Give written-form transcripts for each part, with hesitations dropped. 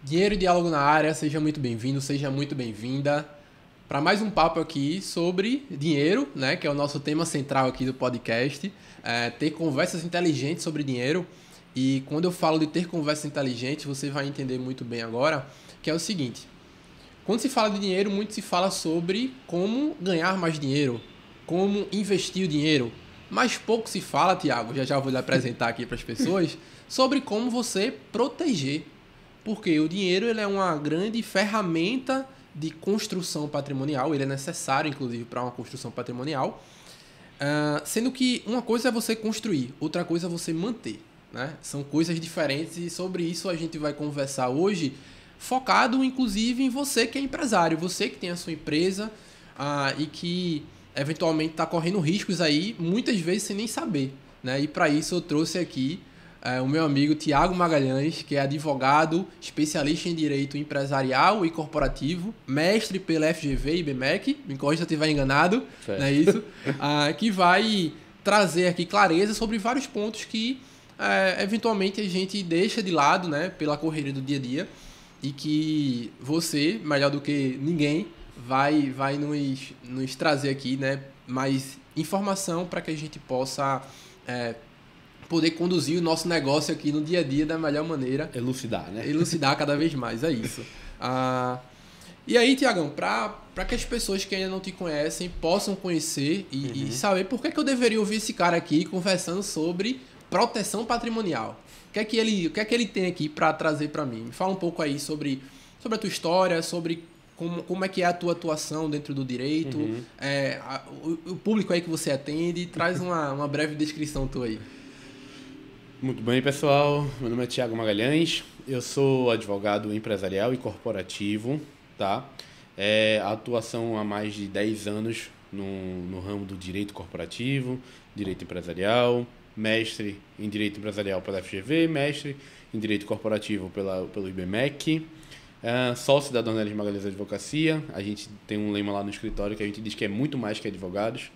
Dinheiro e diálogo na área, seja muito bem-vindo, seja muito bem-vinda para mais um papo aqui sobre dinheiro, né, que é o nosso tema central aqui do podcast, ter conversas inteligentes sobre dinheiro. E quando eu falo de ter conversas inteligentes, você vai entender muito bem agora, que é o seguinte: quando se fala de dinheiro, muito se fala sobre como ganhar mais dinheiro, como investir o dinheiro, mas pouco se fala, Tiago, já vou lhe apresentar aqui para as pessoas, sobre como você proteger. Porque o dinheiro ele é uma grande ferramenta de construção patrimonial, ele é necessário, inclusive, para uma construção patrimonial. Sendo que uma coisa é você construir, outra coisa é você manter. Né? São coisas diferentes e sobre isso a gente vai conversar hoje, focado inclusive em você que é empresário, você que tem a sua empresa e que eventualmente está correndo riscos aí, muitas vezes sem nem saber. Né? E para isso eu trouxe aqui o meu amigo Tiago Magalhães, que é advogado, especialista em direito empresarial e corporativo, mestre pela FGV e IBMEC, me corrija se eu estiver enganado, não é isso? Que vai trazer aqui clareza sobre vários pontos que eventualmente a gente deixa de lado, né, pela correria do dia a dia, e que você, melhor do que ninguém, vai nos trazer aqui, né, mais informação para que a gente possa poder conduzir o nosso negócio aqui no dia a dia da melhor maneira. Elucidar, né? Elucidar cada vez mais, é isso. E aí, Tiagão, para que as pessoas que ainda não te conhecem possam conhecer e saber por que eu deveria ouvir esse cara aqui conversando sobre proteção patrimonial. O que é que ele tem aqui para trazer para mim? Me fala um pouco aí sobre a tua história, sobre como é que é a tua atuação dentro do direito, o público aí que você atende. Traz uma breve descrição tua aí. Muito bem, pessoal. Meu nome é Tiago Magalhães. Eu sou advogado empresarial e corporativo, tá? Atuação há mais de 10 anos no ramo do direito corporativo, direito empresarial, mestre em direito empresarial pela FGV, mestre em direito corporativo pelo IBMEC, sócio da Dornelles Magalhães Advocacia. A gente tem um lema lá no escritório que a gente diz que é muito mais que advogados,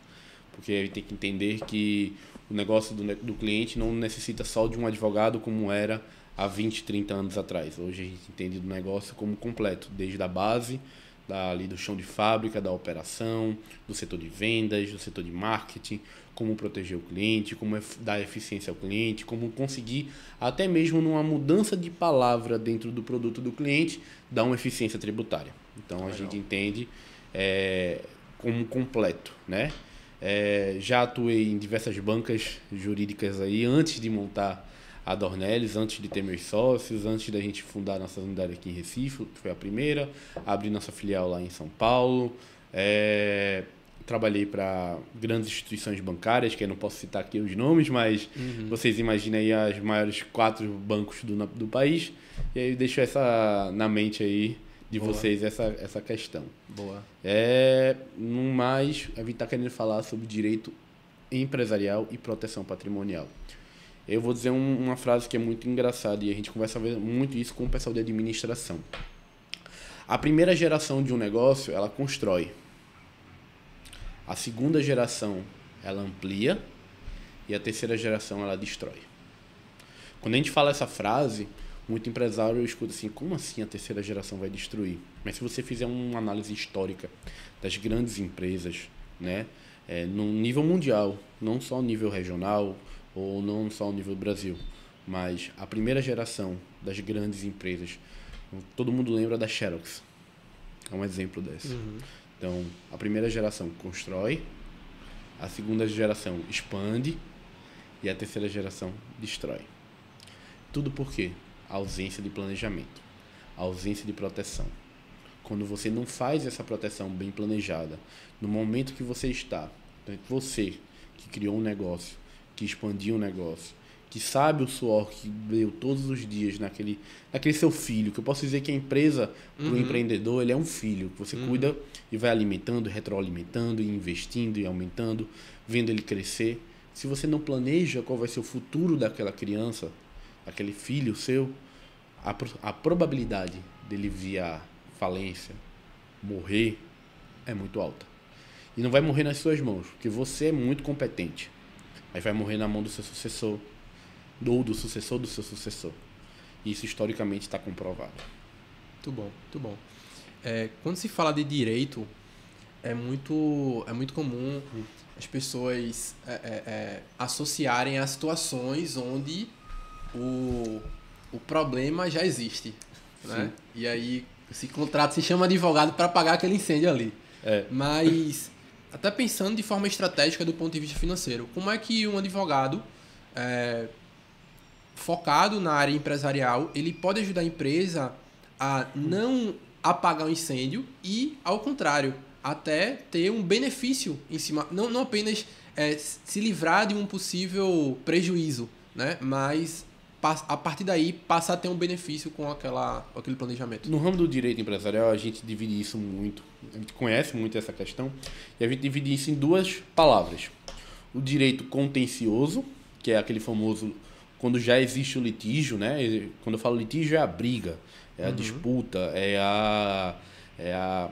porque a gente tem que entender que o negócio do cliente não necessita só de um advogado como era há 20, 30 anos atrás. Hoje a gente entende do negócio como completo, desde a base, ali do chão de fábrica, da operação, do setor de vendas, do setor de marketing, como proteger o cliente, como dar eficiência ao cliente, como conseguir, até mesmo numa mudança de palavra dentro do produto do cliente, dar uma eficiência tributária. Então a gente entende como completo, né? Já atuei em diversas bancas jurídicas aí antes de montar a Dornelles, antes de ter meus sócios, antes da gente fundar nossa unidade aqui em Recife, que foi a primeira, abrir nossa filial lá em São Paulo. Trabalhei para grandes instituições bancárias, que eu não posso citar aqui os nomes, mas vocês imaginem aí as maiores 4 bancos do país, e aí eu deixo essa na mente aí de Boa. vocês essa questão. Boa. No mais, a gente está querendo falar sobre direito empresarial e proteção patrimonial. Eu vou dizer uma frase que é muito engraçada e a gente conversa muito isso com o pessoal de administração. A primeira geração de um negócio, ela constrói. A segunda geração, ela amplia. E a terceira geração, ela destrói. Quando a gente fala essa frase, muito empresário escuta assim: como assim a terceira geração vai destruir? Mas se você fizer uma análise histórica das grandes empresas, né, no nível mundial, não só no nível regional ou não só no nível do Brasil, mas a primeira geração das grandes empresas, todo mundo lembra da Xerox, é um exemplo dessa. Então, a primeira geração constrói, a segunda geração expande e a terceira geração destrói. Tudo por quê? A ausência de planejamento, a ausência de proteção. Quando você não faz essa proteção bem planejada, no momento que você está, você que criou um negócio, que expandiu um negócio, que sabe o suor que deu todos os dias naquele seu filho, que eu posso dizer que a empresa, para o empreendedor, ele é um filho, que você cuida e vai alimentando, retroalimentando, e investindo e aumentando, vendo ele crescer. Se você não planeja qual vai ser o futuro daquela criança, aquele filho seu, a probabilidade dele vir à falência, morrer, é muito alta. E não vai morrer nas suas mãos, porque você é muito competente. Mas vai morrer na mão do seu sucessor, ou do sucessor do seu sucessor. E isso historicamente está comprovado. Muito bom, muito bom. Quando se fala de direito, é muito comum as pessoas associarem a situações onde o problema já existe, né? E aí se chama advogado para apagar aquele incêndio ali. Mas, até pensando de forma estratégica do ponto de vista financeiro, como é que um advogado focado na área empresarial, ele pode ajudar a empresa a não apagar o incêndio e, ao contrário, até ter um benefício em cima, não apenas se livrar de um possível prejuízo, né? Mas a partir daí passar a ter um benefício com aquele planejamento. No ramo do direito empresarial, a gente divide isso muito, a gente conhece muito essa questão, e a gente divide isso em duas palavras. O direito contencioso, que é aquele famoso quando já existe o litígio, né? Quando eu falo litígio, é a briga, é a disputa, é a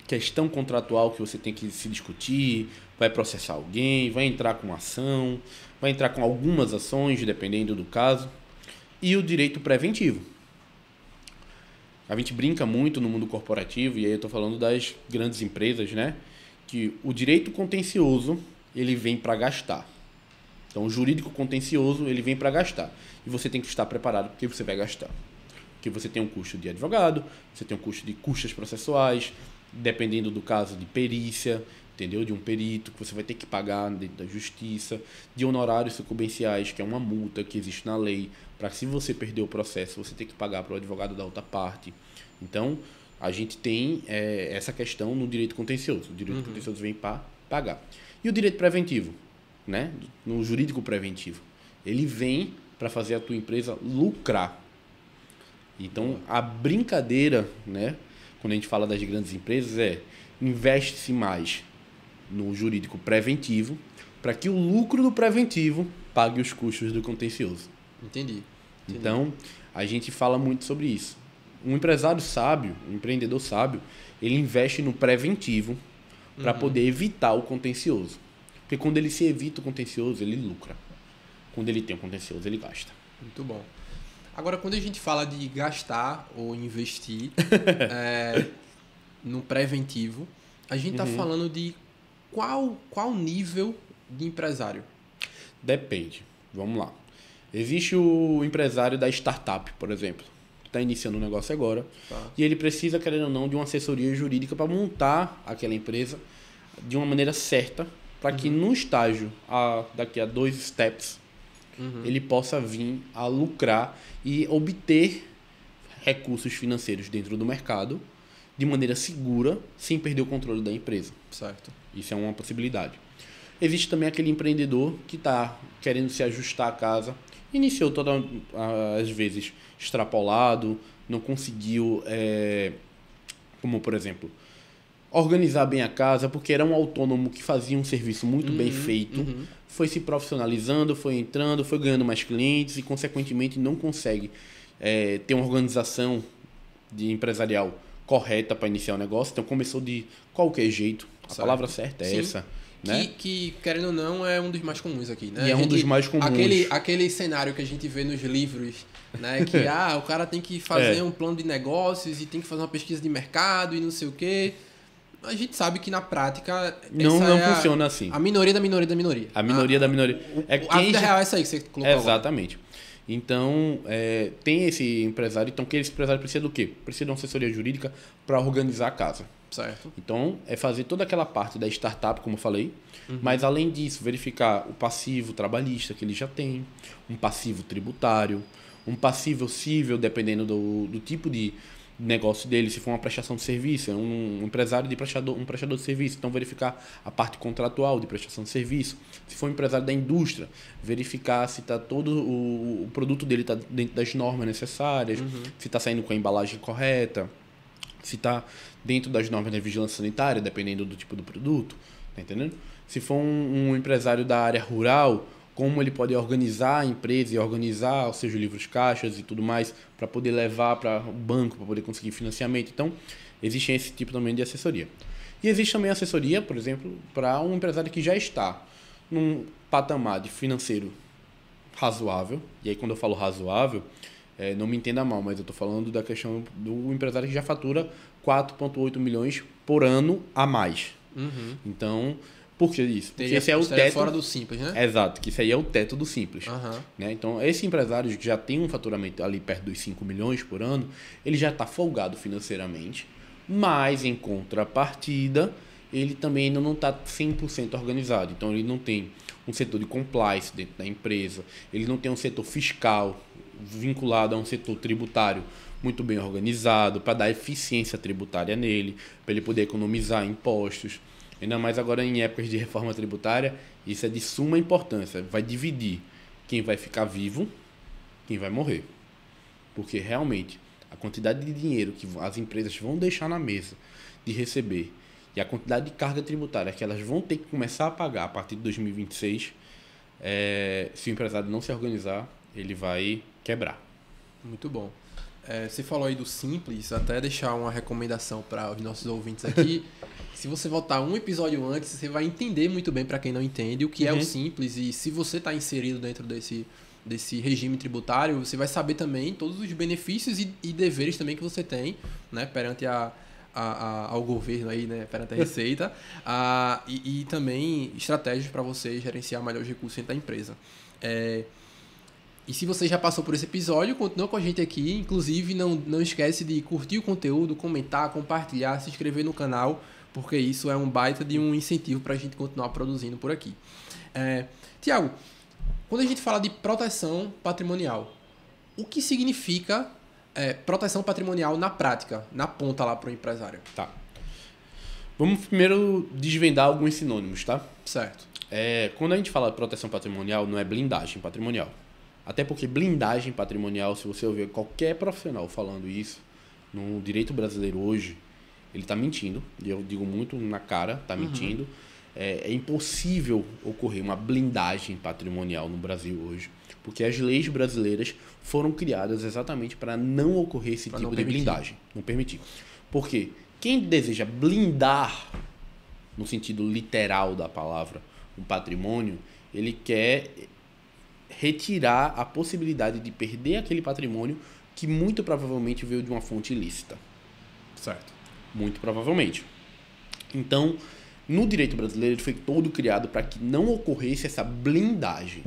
questão contratual que você tem que se discutir, vai processar alguém, vai entrar com ação, vai entrar com algumas ações, dependendo do caso. E o direito preventivo. A gente brinca muito no mundo corporativo, e aí eu estou falando das grandes empresas, né? Que o direito contencioso, ele vem para gastar. Então, o jurídico contencioso, ele vem para gastar. E você tem que estar preparado porque você vai gastar. Porque você tem um custo de advogado, você tem um custo de custas processuais, dependendo do caso de perícia, entendeu? De um perito que você vai ter que pagar dentro da justiça, de honorários sucumbenciais, que é uma multa que existe na lei, para que se você perder o processo, você tem que pagar para o advogado da outra parte. Então, a gente tem essa questão no direito contencioso. O direito contencioso vem para pagar. E o direito preventivo, né? No jurídico preventivo, ele vem para fazer a tua empresa lucrar. Então, a brincadeira, né? Quando a gente fala das grandes empresas, investe-se mais no jurídico preventivo para que o lucro do preventivo pague os custos do contencioso. Entendi. Então, a gente fala muito sobre isso. Um empresário sábio, um empreendedor sábio, ele investe no preventivo para poder evitar o contencioso. Porque quando ele se evita o contencioso, ele lucra. Quando ele tem o contencioso, ele gasta. Muito bom. Agora, quando a gente fala de gastar ou investir no preventivo, a gente está falando de qual nível de empresário? Depende. Vamos lá. Existe o empresário da startup, por exemplo, que está iniciando um negócio agora, e ele precisa, querendo ou não, de uma assessoria jurídica para montar aquela empresa de uma maneira certa, para que no estágio, daqui a 2 steps, ele possa vir a lucrar e obter recursos financeiros dentro do mercado de maneira segura, sem perder o controle da empresa. Certo. Isso é uma possibilidade. Existe também aquele empreendedor que está querendo se ajustar à casa, iniciou todas as vezes extrapolado, não conseguiu, como por exemplo, organizar bem a casa, porque era um autônomo que fazia um serviço muito bem feito, foi se profissionalizando, foi entrando, foi ganhando mais clientes e, consequentemente, não consegue ter uma organização empresarial correta para iniciar o negócio. Então, começou de qualquer jeito. A palavra certa é essa. Né? Que, querendo ou não, é um dos mais comuns aqui. Né? E é um dos mais comuns. Aquele cenário que a gente vê nos livros, né? Que o cara tem que fazer um plano de negócios e tem que fazer uma pesquisa de mercado e não sei o quê. A gente sabe que na prática não funciona assim. A minoria da minoria da minoria. A minoria da minoria. A vida real é essa aí que você colocou. Exatamente. Agora. Então, tem esse empresário. Então, esse empresário precisa do quê? Precisa de uma assessoria jurídica para organizar a casa. Certo. Então, é fazer toda aquela parte da startup, como eu falei. Mas, além disso, verificar o passivo trabalhista que ele já tem, um passivo tributário, um passivo cível, dependendo do tipo de negócio dele, se for uma prestação de serviço, um empresário um prestador de serviço, então verificar a parte contratual de prestação de serviço. Se for um empresário da indústria, verificar se tá todo o produto dele está dentro das normas necessárias, se está saindo com a embalagem correta, se está dentro das normas da vigilância sanitária, dependendo do tipo do produto, tá entendendo? Se for um empresário da área rural, como ele pode organizar a empresa e organizar os seus livros caixas e tudo mais para poder levar para o banco, para poder conseguir financiamento. Então, existe esse tipo também de assessoria. E existe também assessoria, por exemplo, para um empresário que já está num patamar de financeiro razoável. E aí, quando eu falo razoável, Não me entenda mal, mas eu estou falando da questão do empresário que já fatura 4,8 milhões por ano a mais. Uhum. Então, por que isso? Porque esse é o Estaria teto. fora do Simples, né? Exato, que isso aí é o teto do Simples. Uhum. Né? Então, esse empresário que já tem um faturamento ali perto dos 5 milhões por ano, ele já está folgado financeiramente, mas em contrapartida, ele também ainda não está 100% organizado. Então, ele não tem um setor de compliance dentro da empresa, ele não tem um setor fiscal vinculado a um setor tributário muito bem organizado, para dar eficiência tributária nele, para ele poder economizar impostos. Ainda mais agora em épocas de reforma tributária, isso é de suma importância. Vai dividir quem vai ficar vivo, quem vai morrer. Porque realmente a quantidade de dinheiro que as empresas vão deixar na mesa de receber e a quantidade de carga tributária que elas vão ter que começar a pagar a partir de 2026, se o empresário não se organizar, ele vai quebrar. Muito bom. Você falou aí do Simples, até deixar uma recomendação para os nossos ouvintes aqui. Se você voltar um episódio antes, você vai entender muito bem, para quem não entende, o que é o Simples. E se você está inserido dentro desse regime tributário, você vai saber também todos os benefícios e deveres também que você tem, né, perante ao governo, aí, né, perante a Receita, e também estratégias para você gerenciar melhor os recursos dentro da empresa. E se você já passou por esse episódio, continua com a gente aqui. Inclusive, não esquece de curtir o conteúdo, comentar, compartilhar, se inscrever no canal, porque isso é um baita de um incentivo para a gente continuar produzindo por aqui. Tiago, quando a gente fala de proteção patrimonial, o que significa proteção patrimonial na prática, na ponta lá para o empresário? Tá. Vamos primeiro desvendar alguns sinônimos, tá? Certo. Quando a gente fala de proteção patrimonial, não é blindagem patrimonial. Até porque blindagem patrimonial, se você ouvir qualquer profissional falando isso, no direito brasileiro hoje, ele está mentindo. E eu digo muito na cara, está mentindo. É impossível ocorrer uma blindagem patrimonial no Brasil hoje, porque as leis brasileiras foram criadas exatamente para não ocorrer esse tipo de blindagem. Não permitir. Porque quem deseja blindar, no sentido literal da palavra, um patrimônio, ele quer retirar a possibilidade de perder aquele patrimônio que muito provavelmente veio de uma fonte ilícita. Certo. Muito provavelmente. Então, no direito brasileiro, ele foi todo criado para que não ocorresse essa blindagem.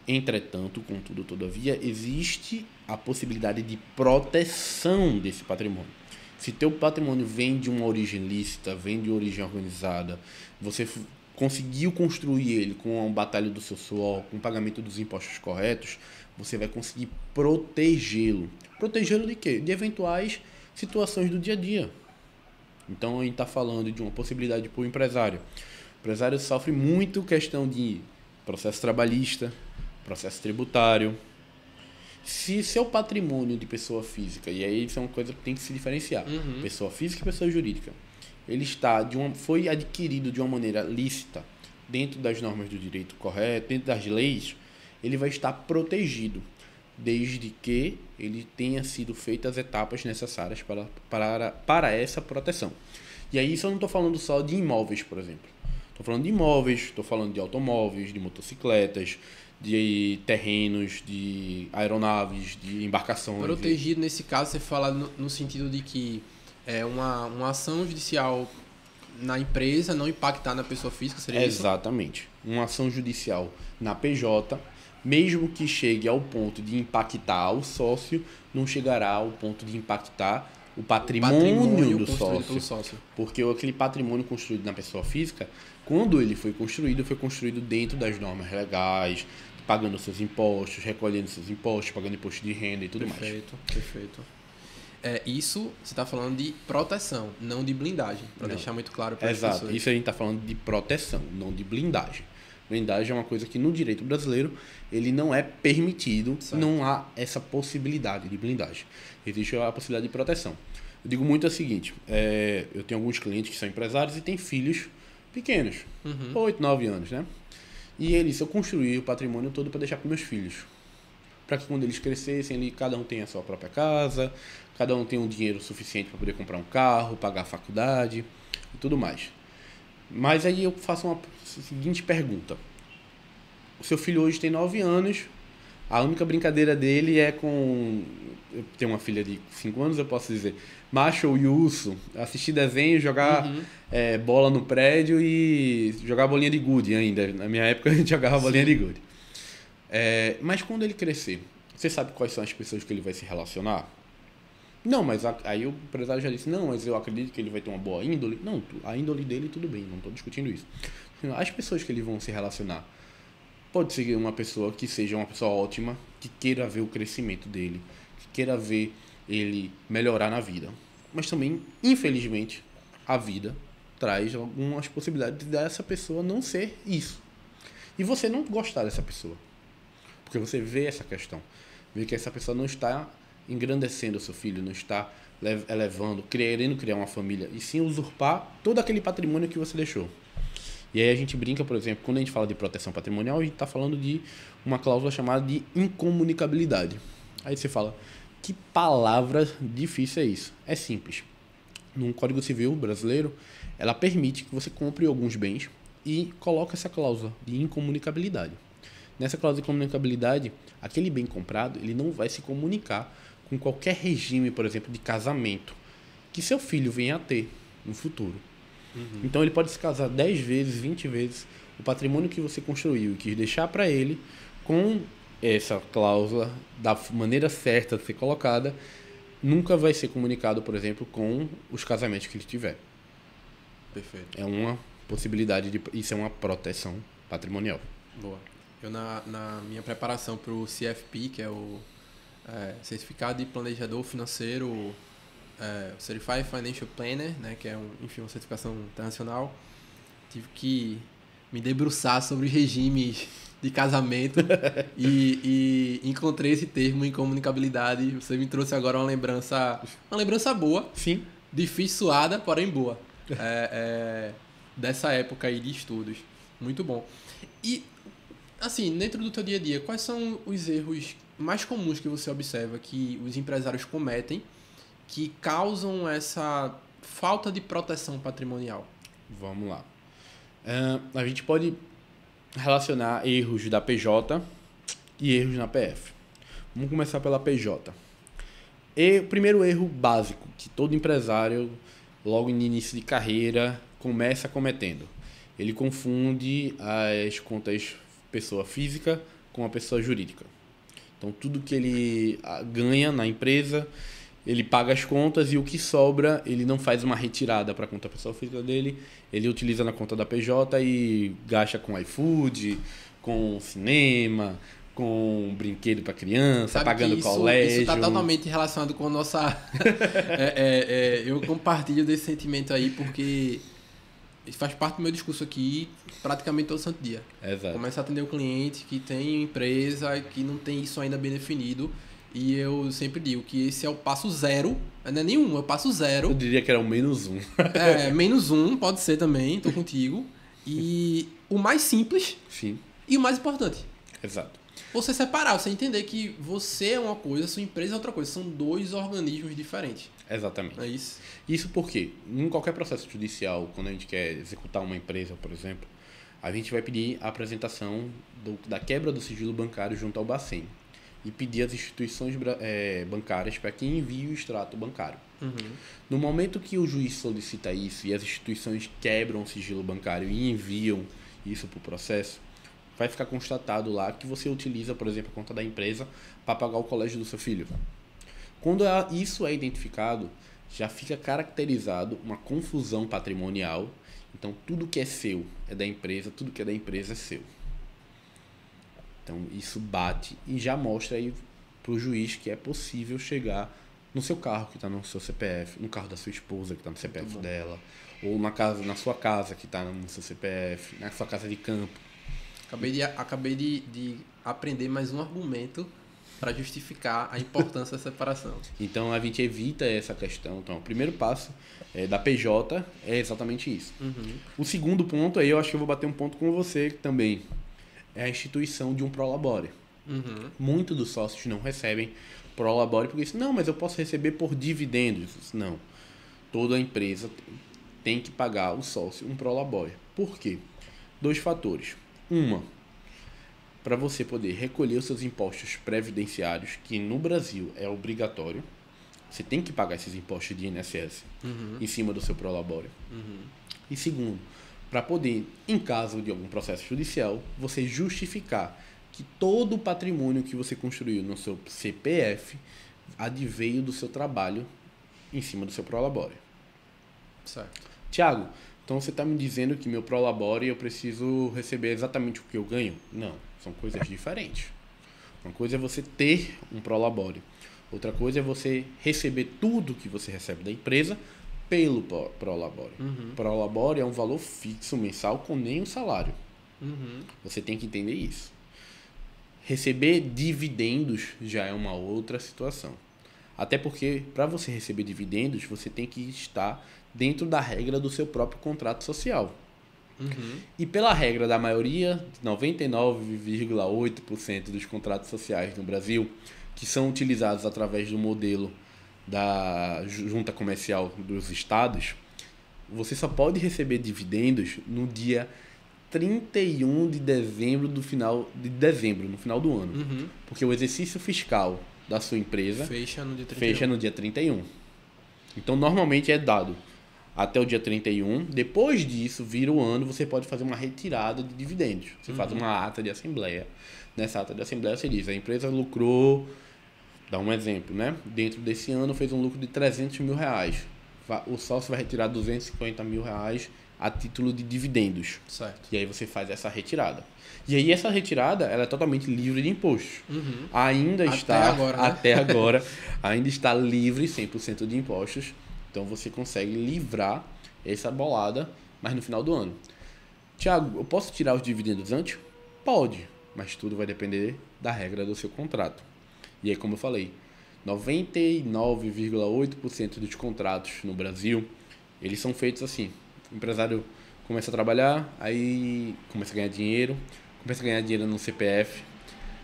Entretanto, contudo, todavia, existe a possibilidade de proteção desse patrimônio. Se teu patrimônio vem de uma origem lícita, vem de origem organizada, você conseguiu construir ele com um batalha do seu suor, com o pagamento dos impostos corretos, você vai conseguir protegê-lo. Protegê-lo de quê? De eventuais situações do dia a dia. Então, a gente está falando de uma possibilidade para o empresário. O empresário sofre muito questão de processo trabalhista, processo tributário. Se seu patrimônio de pessoa física, e aí isso é uma coisa que tem que se diferenciar, pessoa física e pessoa jurídica, ele foi adquirido de uma maneira lícita, dentro das normas do direito correto, dentro das leis, ele vai estar protegido, desde que ele tenha sido feitas as etapas necessárias para essa proteção. E aí isso eu não estou falando só de imóveis, por exemplo. Estou falando de imóveis, estou falando de automóveis, de motocicletas, de terrenos, de aeronaves, de embarcações. Protegido, nesse caso, você fala no sentido de que uma ação judicial na empresa não impactar na pessoa física, seria isso? Exatamente. Uma ação judicial na PJ, mesmo que chegue ao ponto de impactar o sócio, não chegará ao ponto de impactar o patrimônio do sócio. Porque aquele patrimônio construído na pessoa física, quando ele foi construído dentro das normas legais, pagando seus impostos, recolhendo seus impostos, pagando imposto de renda e tudo mais. Perfeito. Isso você está falando de proteção, não de blindagem, para deixar muito claro para as pessoas. Exato, isso a gente está falando de proteção, não de blindagem. Blindagem é uma coisa que no direito brasileiro ele não é permitido, certo. Não há essa possibilidade de blindagem. Existe a possibilidade de proteção. Eu digo muito o seguinte, eu tenho alguns clientes que são empresários e têm filhos pequenos, 8, 9 anos, né? E eu construí o patrimônio todo para deixar para meus filhos. Para que quando eles crescessem, cada um tenha a sua própria casa, cada um tenha um dinheiro suficiente para poder comprar um carro, pagar a faculdade e tudo mais. Mas aí eu faço uma seguinte pergunta. O seu filho hoje tem 9 anos, A única brincadeira dele é com... Eu tenho uma filha de 5 anos, eu posso dizer. Macho e urso, assistir desenho, jogar bola no prédio e jogar bolinha de gude ainda. Na minha época a gente jogava bolinha de gude. Mas quando ele crescer, você sabe quais são as pessoas que ele vai se relacionar? Não, mas aí o empresário já disse, não, mas eu acredito que ele vai ter uma boa índole. Não, a índole dele tudo bem, não estou discutindo isso. As pessoas que ele vão se relacionar, pode ser uma pessoa que seja uma pessoa ótima, que queira ver o crescimento dele, que queira ver ele melhorar na vida. Mas também, infelizmente, a vida traz algumas possibilidades dessa pessoa não ser isso. E você não gostar dessa pessoa. Porque você vê essa questão. Vê que essa pessoa não está engrandecendo o seu filho, não está elevando, querendo criar uma família, e sim usurpar todo aquele patrimônio que você deixou. E aí a gente brinca, por exemplo, quando a gente fala de proteção patrimonial, a gente está falando de uma cláusula chamada de incomunicabilidade. Aí você fala, que palavra difícil é isso? É simples. No Código Civil brasileiro, ela permite que você compre alguns bens e coloca essa cláusula de incomunicabilidade. Nessa cláusula de incomunicabilidade, aquele bem comprado, ele não vai se comunicar com qualquer regime, por exemplo, de casamento que seu filho venha a ter no futuro. Então ele pode se casar 10 vezes, 20 vezes. O patrimônio que você construiu e quis deixar para ele, com essa cláusula, da maneira certa de ser colocada, nunca vai ser comunicado, por exemplo, com os casamentos que ele tiver. Perfeito. É uma possibilidade de... Isso é uma proteção patrimonial. Boa. Eu, na minha preparação para o CFP, que é o Certificado de Planejador Financeiro, Certified Financial Planner, né, que é uma certificação internacional, tive que me debruçar sobre regimes de casamento e encontrei esse termo incomunicabilidade. Você me trouxe agora uma lembrança boa, sim, difícil, suada, porém boa, dessa época aí de estudos. Muito bom. E, assim, dentro do teu dia a dia, quais são os erros mais comuns que você observa que os empresários cometem que causam essa falta de proteção patrimonial? Vamos lá. A gente pode relacionar erros da PJ e erros na PF. Vamos começar pela PJ. O primeiro erro básico que todo empresário, logo no início de carreira, começa cometendo. Ele confunde as contas pessoa física com a pessoa jurídica. Então, tudo que ele ganha na empresa, ele paga as contas e o que sobra, ele não faz uma retirada para a conta pessoa física dele, ele utiliza na conta da PJ e gasta com iFood, com cinema, com brinquedo para criança, Sabe pagando que colégio. Isso está totalmente relacionado com a nossa... eu compartilho desse sentimento aí porque faz parte do meu discurso aqui praticamente todo santo dia. Exato. Começa a atender o cliente que tem empresa, que não tem isso ainda bem definido. E eu sempre digo que esse é o passo zero. Não é nenhum, é o passo zero. Eu diria que era o -1. -1, pode ser também, tô contigo. E o mais simples. Sim. E o mais importante. Exato. Você separar, você entender que você é uma coisa, sua empresa é outra coisa. São dois organismos diferentes. Exatamente. É isso? Isso porque, em qualquer processo judicial, quando a gente quer executar uma empresa, por exemplo, a gente vai pedir a apresentação da quebra do sigilo bancário junto ao Bacen e pedir às instituições bancárias para que envie o extrato bancário. No momento que o juiz solicita isso e as instituições quebram o sigilo bancário e enviam isso para o processo, vai ficar constatado lá que você utiliza, por exemplo, a conta da empresa para pagar o colégio do seu filho. Quando isso é identificado, já fica caracterizado uma confusão patrimonial. Então, tudo que é seu é da empresa, tudo que é da empresa é seu. Então, isso bate e já mostra aí para o juiz que é possível chegar no seu carro que está no seu CPF, no carro da sua esposa que está no CPF dela, ou na sua casa que está no seu CPF, na sua casa de campo. Acabei de aprender mais um argumento para justificar a importância da separação. Então, a gente evita essa questão. Então, o primeiro passo da PJ é exatamente isso. O segundo ponto, aí eu acho que eu vou bater um ponto com você também, é a instituição de um prolabore. Muitos dos sócios não recebem prolabore porque dizem, não, mas eu posso receber por dividendos. Não. Toda empresa tem que pagar o sócio um prolabore. Por quê? 2 fatores. para você poder recolher os seus impostos previdenciários, que no Brasil é obrigatório. Você tem que pagar esses impostos de INSS em cima do seu prolabore. E segundo, para poder, em caso de algum processo judicial, você justificar que todo o patrimônio que você construiu no seu CPF adveio do seu trabalho em cima do seu prolabore. Certo. Tiago, então você está me dizendo que meu prolabore eu preciso receber exatamente o que eu ganho? Não, são coisas diferentes. Uma coisa é você ter um prolabore. Outra coisa é você receber tudo que você recebe da empresa pelo prolabore. Prolabore é um valor fixo mensal com nenhum salário. Você tem que entender isso. Receber dividendos já é uma outra situação. Até porque, para você receber dividendos, você tem que estar dentro da regra do seu próprio contrato social. E pela regra da maioria, 99,8% dos contratos sociais no Brasil, que são utilizados através do modelo da junta comercial dos estados, você só pode receber dividendos no dia 31 de dezembro no final do ano. Porque o exercício fiscal da sua empresa fecha no dia 31. Então, normalmente é dado até o dia 31. Depois disso, vira o ano, você pode fazer uma retirada de dividendos. Você faz uma ata de assembleia. Nessa ata de assembleia, você diz, a empresa lucrou, dá um exemplo, né? Dentro desse ano, fez um lucro de 300 mil reais. O sócio vai retirar 250 mil reais a título de dividendos. Certo. E aí você faz essa retirada. E aí essa retirada, ela é totalmente livre de impostos. Até agora, ainda está livre 100% de impostos. Então você consegue livrar essa bolada, mas no final do ano. Tiago, eu posso tirar os dividendos antes? Pode, mas tudo vai depender da regra do seu contrato. E aí, como eu falei, 99,8% dos contratos no Brasil, eles são feitos assim. O empresário começa a trabalhar, aí começa a ganhar dinheiro no CPF,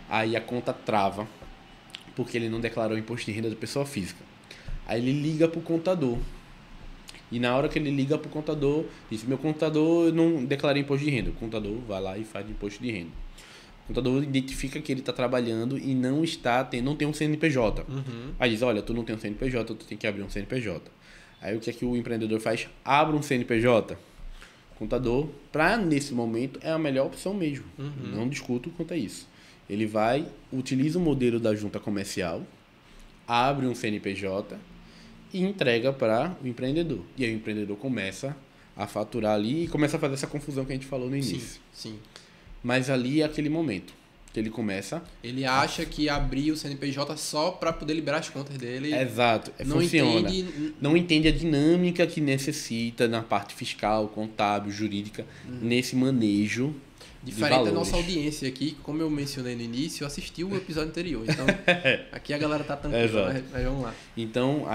aí a conta trava, porque ele não declarou o imposto de renda da pessoa física. Aí ele liga para o contador. E na hora que ele liga para o contador, diz, meu contador não declarei imposto de renda. O contador vai lá e faz imposto de renda. O contador identifica que ele está trabalhando e não tem um CNPJ. Aí diz, olha, tu não tem um CNPJ, tu tem que abrir um CNPJ. Aí o que é que o empreendedor faz? Abre um CNPJ. Contador, nesse momento, é a melhor opção mesmo. Não discuto quanto a isso. Ele utiliza o modelo da junta comercial, abre um CNPJ e entrega para o empreendedor. E aí o empreendedor começa a faturar ali e começa a fazer essa confusão que a gente falou no início. Sim. Mas ali é aquele momento que ele começa... Ele acha que abrir o CNPJ só para poder liberar as contas dele. Exato, funciona. Não entende a dinâmica que necessita na parte fiscal, contábil, jurídica, nesse manejo diferente da nossa audiência aqui, como eu mencionei no início, eu assisti o episódio anterior. Então, aqui a galera tá tranquila, mas vamos lá. Então,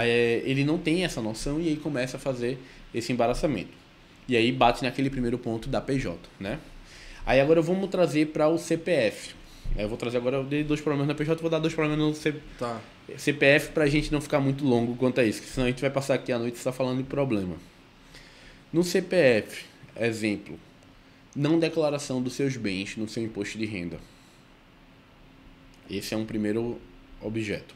ele não tem essa noção e aí começa a fazer esse embaraçamento. E aí bate naquele primeiro ponto da PJ, né? Aí agora vamos trazer para o CPF. Eu vou trazer agora, eu dei 2 problemas na PJ, vou dar 2 problemas no CPF pra gente não ficar muito longo quanto a isso, porque senão a gente vai passar aqui a noite só falando de problema. No CPF, exemplo, não declaração dos seus bens no seu imposto de renda. Esse é um primeiro objeto.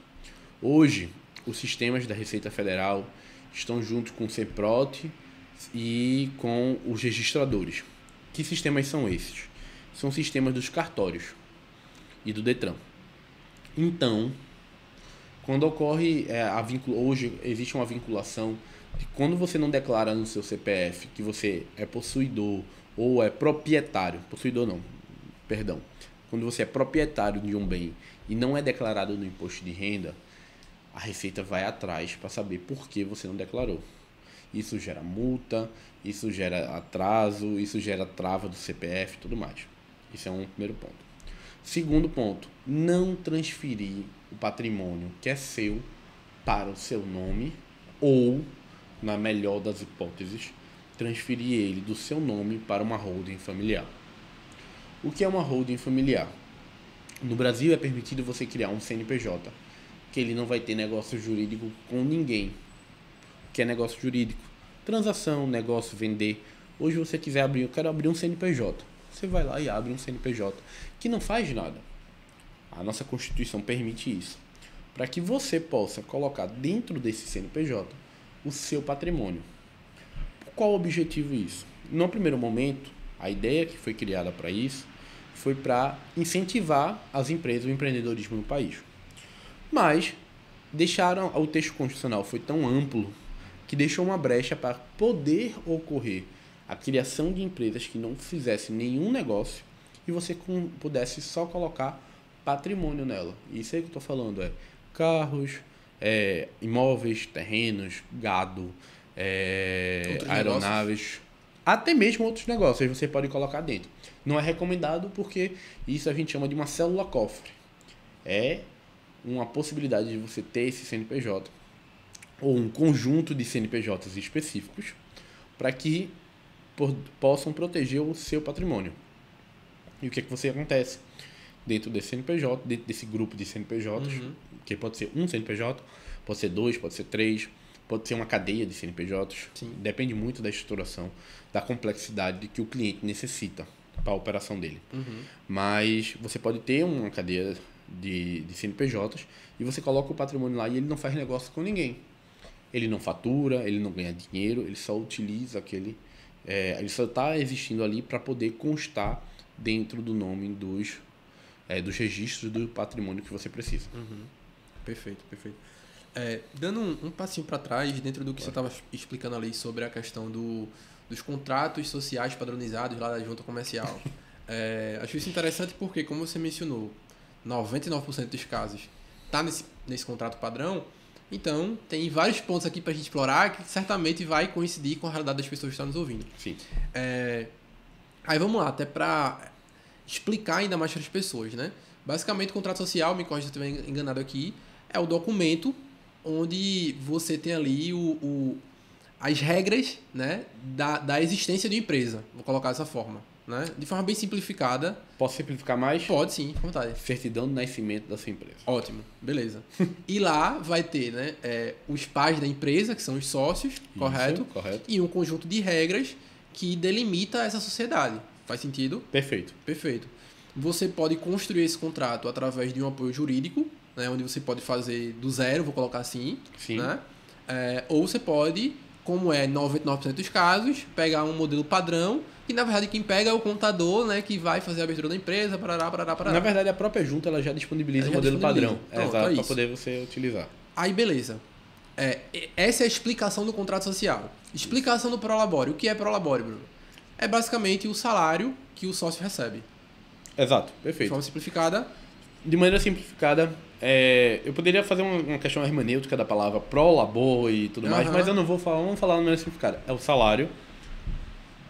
Hoje, os sistemas da Receita Federal estão juntos com o CEPROT e com os registradores. Que sistemas são esses? São sistemas dos cartórios e do Detran. Então, quando ocorre hoje existe uma vinculação de quando você não declara no seu CPF que você é possuidor ou é proprietário, quando você é proprietário de um bem e não é declarado no imposto de renda, a Receita vai atrás para saber por que você não declarou. Isso gera multa, isso gera atraso, isso gera trava do CPF e tudo mais. Isso é um primeiro ponto. Segundo ponto, não transferir o patrimônio que é seu para o seu nome ou, na melhor das hipóteses, transferir ele do seu nome para uma holding familiar. O que é uma holding familiar? No Brasil é permitido você criar um CNPJ, que ele não vai ter negócio jurídico com ninguém. O que é negócio jurídico? Transação, negócio, vender. Hoje você quiser abrir, eu quero abrir um CNPJ. você vai lá e abre um CNPJ que não faz nada. A nossa Constituição permite isso. Para que você possa colocar dentro desse CNPJ o seu patrimônio. Qual o objetivo disso? No primeiro momento, a ideia que foi criada para isso foi para incentivar as empresas, o empreendedorismo no país. Mas o texto constitucional foi tão amplo que deixou uma brecha para poder ocorrer a criação de empresas que não fizessem nenhum negócio e você pudesse só colocar patrimônio nela. Isso aí que eu estou falando é carros, imóveis, terrenos, gado, aeronaves, até mesmo outros negócios você pode colocar dentro. Não é recomendado porque isso a gente chama de uma célula cofre. É uma possibilidade de você ter esse CNPJ ou um conjunto de CNPJs específicos para que possam proteger o seu patrimônio. E o que você acontece? Dentro desse CNPJ, dentro desse grupo de CNPJs, que pode ser um CNPJ, pode ser 2, pode ser 3, pode ser uma cadeia de CNPJs. Sim. Depende muito da estruturação, da complexidade que o cliente necessita para a operação dele. Mas você pode ter uma cadeia de CNPJs e você coloca o patrimônio lá e ele não faz negócio com ninguém. Ele não fatura, ele não ganha dinheiro, ele só utiliza aquele... ele só está existindo ali para poder constar dentro do nome dos registros do patrimônio que você precisa. Perfeito. Dando um passinho para trás, dentro do que você estava explicando ali sobre a questão dos contratos sociais padronizados lá da junta comercial. Acho isso interessante porque, como você mencionou, 99% dos casos está nesse contrato padrão. Então, tem vários pontos aqui para a gente explorar que certamente vai coincidir com a realidade das pessoas que estão nos ouvindo. Sim. Aí vamos lá, até para explicar ainda mais para as pessoas, né? Basicamente, o contrato social, me corrija se eu estiver enganado aqui, é o documento onde você tem ali as regras, né, da existência de uma empresa. Vou colocar dessa forma. Né? De forma bem simplificada. Posso simplificar mais? Pode sim, com vontade. Certidão de nascimento da sua empresa. Ótimo, beleza. E lá vai ter, né, os pais da empresa, que são os sócios, correto? Correto. E um conjunto de regras que delimita essa sociedade. Faz sentido? Perfeito. Você pode construir esse contrato através de um apoio jurídico, né, onde você pode fazer do zero, vou colocar assim. Sim. Né? Ou você pode, como é 99% dos casos, pegar um modelo padrão. E, na verdade, quem pega é o contador, né, que vai fazer a abertura da empresa, parará. Na verdade, a própria junta ela já disponibiliza o modelo padrão. Exato, para poder você utilizar. Aí, beleza. Essa é a explicação do contrato social. Explicação do Prolabore. O que é Prolabore, Bruno? É basicamente o salário que o sócio recebe. Exato, perfeito. De forma simplificada. De maneira simplificada, eu poderia fazer uma questão hermenêutica da palavra Prolabore e tudo mais, mas eu não vou falar, vamos falar de maneira simplificada. É o salário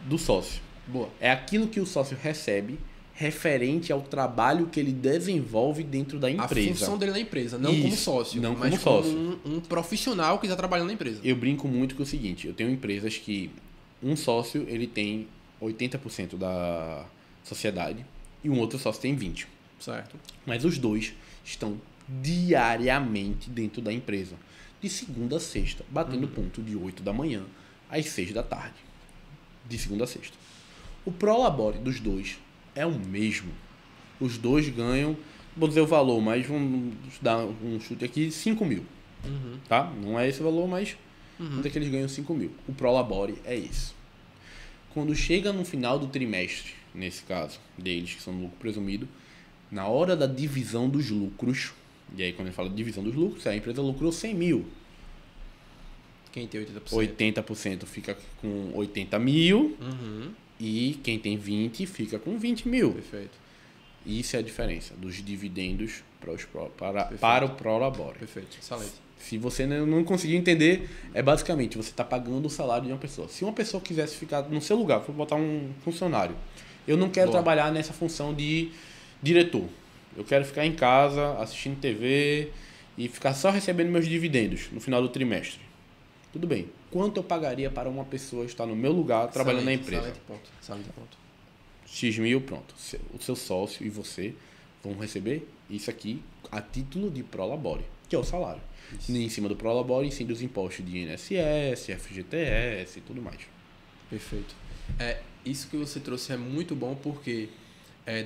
do sócio. Boa. É aquilo que o sócio recebe referente ao trabalho que ele desenvolve dentro da empresa. A função dele na empresa, não como sócio, não mas como sócio. Um profissional que está trabalhando na empresa. Eu brinco muito com o seguinte, eu tenho empresas que um sócio ele tem 80% da sociedade e um outro sócio tem 20%. Certo. Mas os dois estão diariamente dentro da empresa, de segunda a sexta, batendo ponto de 8 da manhã às 6 da tarde. De segunda a sexta. O Prolabore dos dois é o mesmo. Os dois ganham, vou dizer o valor, mas vamos dar um chute aqui, 5 mil. Tá? Não é esse o valor, mas quanto é que eles ganham 5 mil. O Prolabore é isso. Quando chega no final do trimestre, nesse caso deles, que são no lucro presumido, na hora da divisão dos lucros, e aí quando a gente fala de divisão dos lucros, a empresa lucrou 100 mil. Quem tem 80%? 80% fica com 80 mil e quem tem 20 fica com 20 mil. Perfeito. Isso é a diferença dos dividendos para o Prolabore. Perfeito, excelente. Se você não conseguir entender, é basicamente você está pagando o salário de uma pessoa. Se uma pessoa quisesse ficar no seu lugar, vou botar um funcionário. Eu não quero trabalhar nessa função de diretor. Eu quero ficar em casa, assistindo TV e ficar só recebendo meus dividendos no final do trimestre. Tudo bem. Quanto eu pagaria para uma pessoa estar no meu lugar trabalhando na empresa? Excelente ponto. X mil, pronto. O seu sócio e você vão receber isso aqui a título de Prolabore, que é o salário. Isso. Em cima do Prolabore, em cima dos impostos de INSS, FGTS e tudo mais. Perfeito. isso que você trouxe é muito bom porque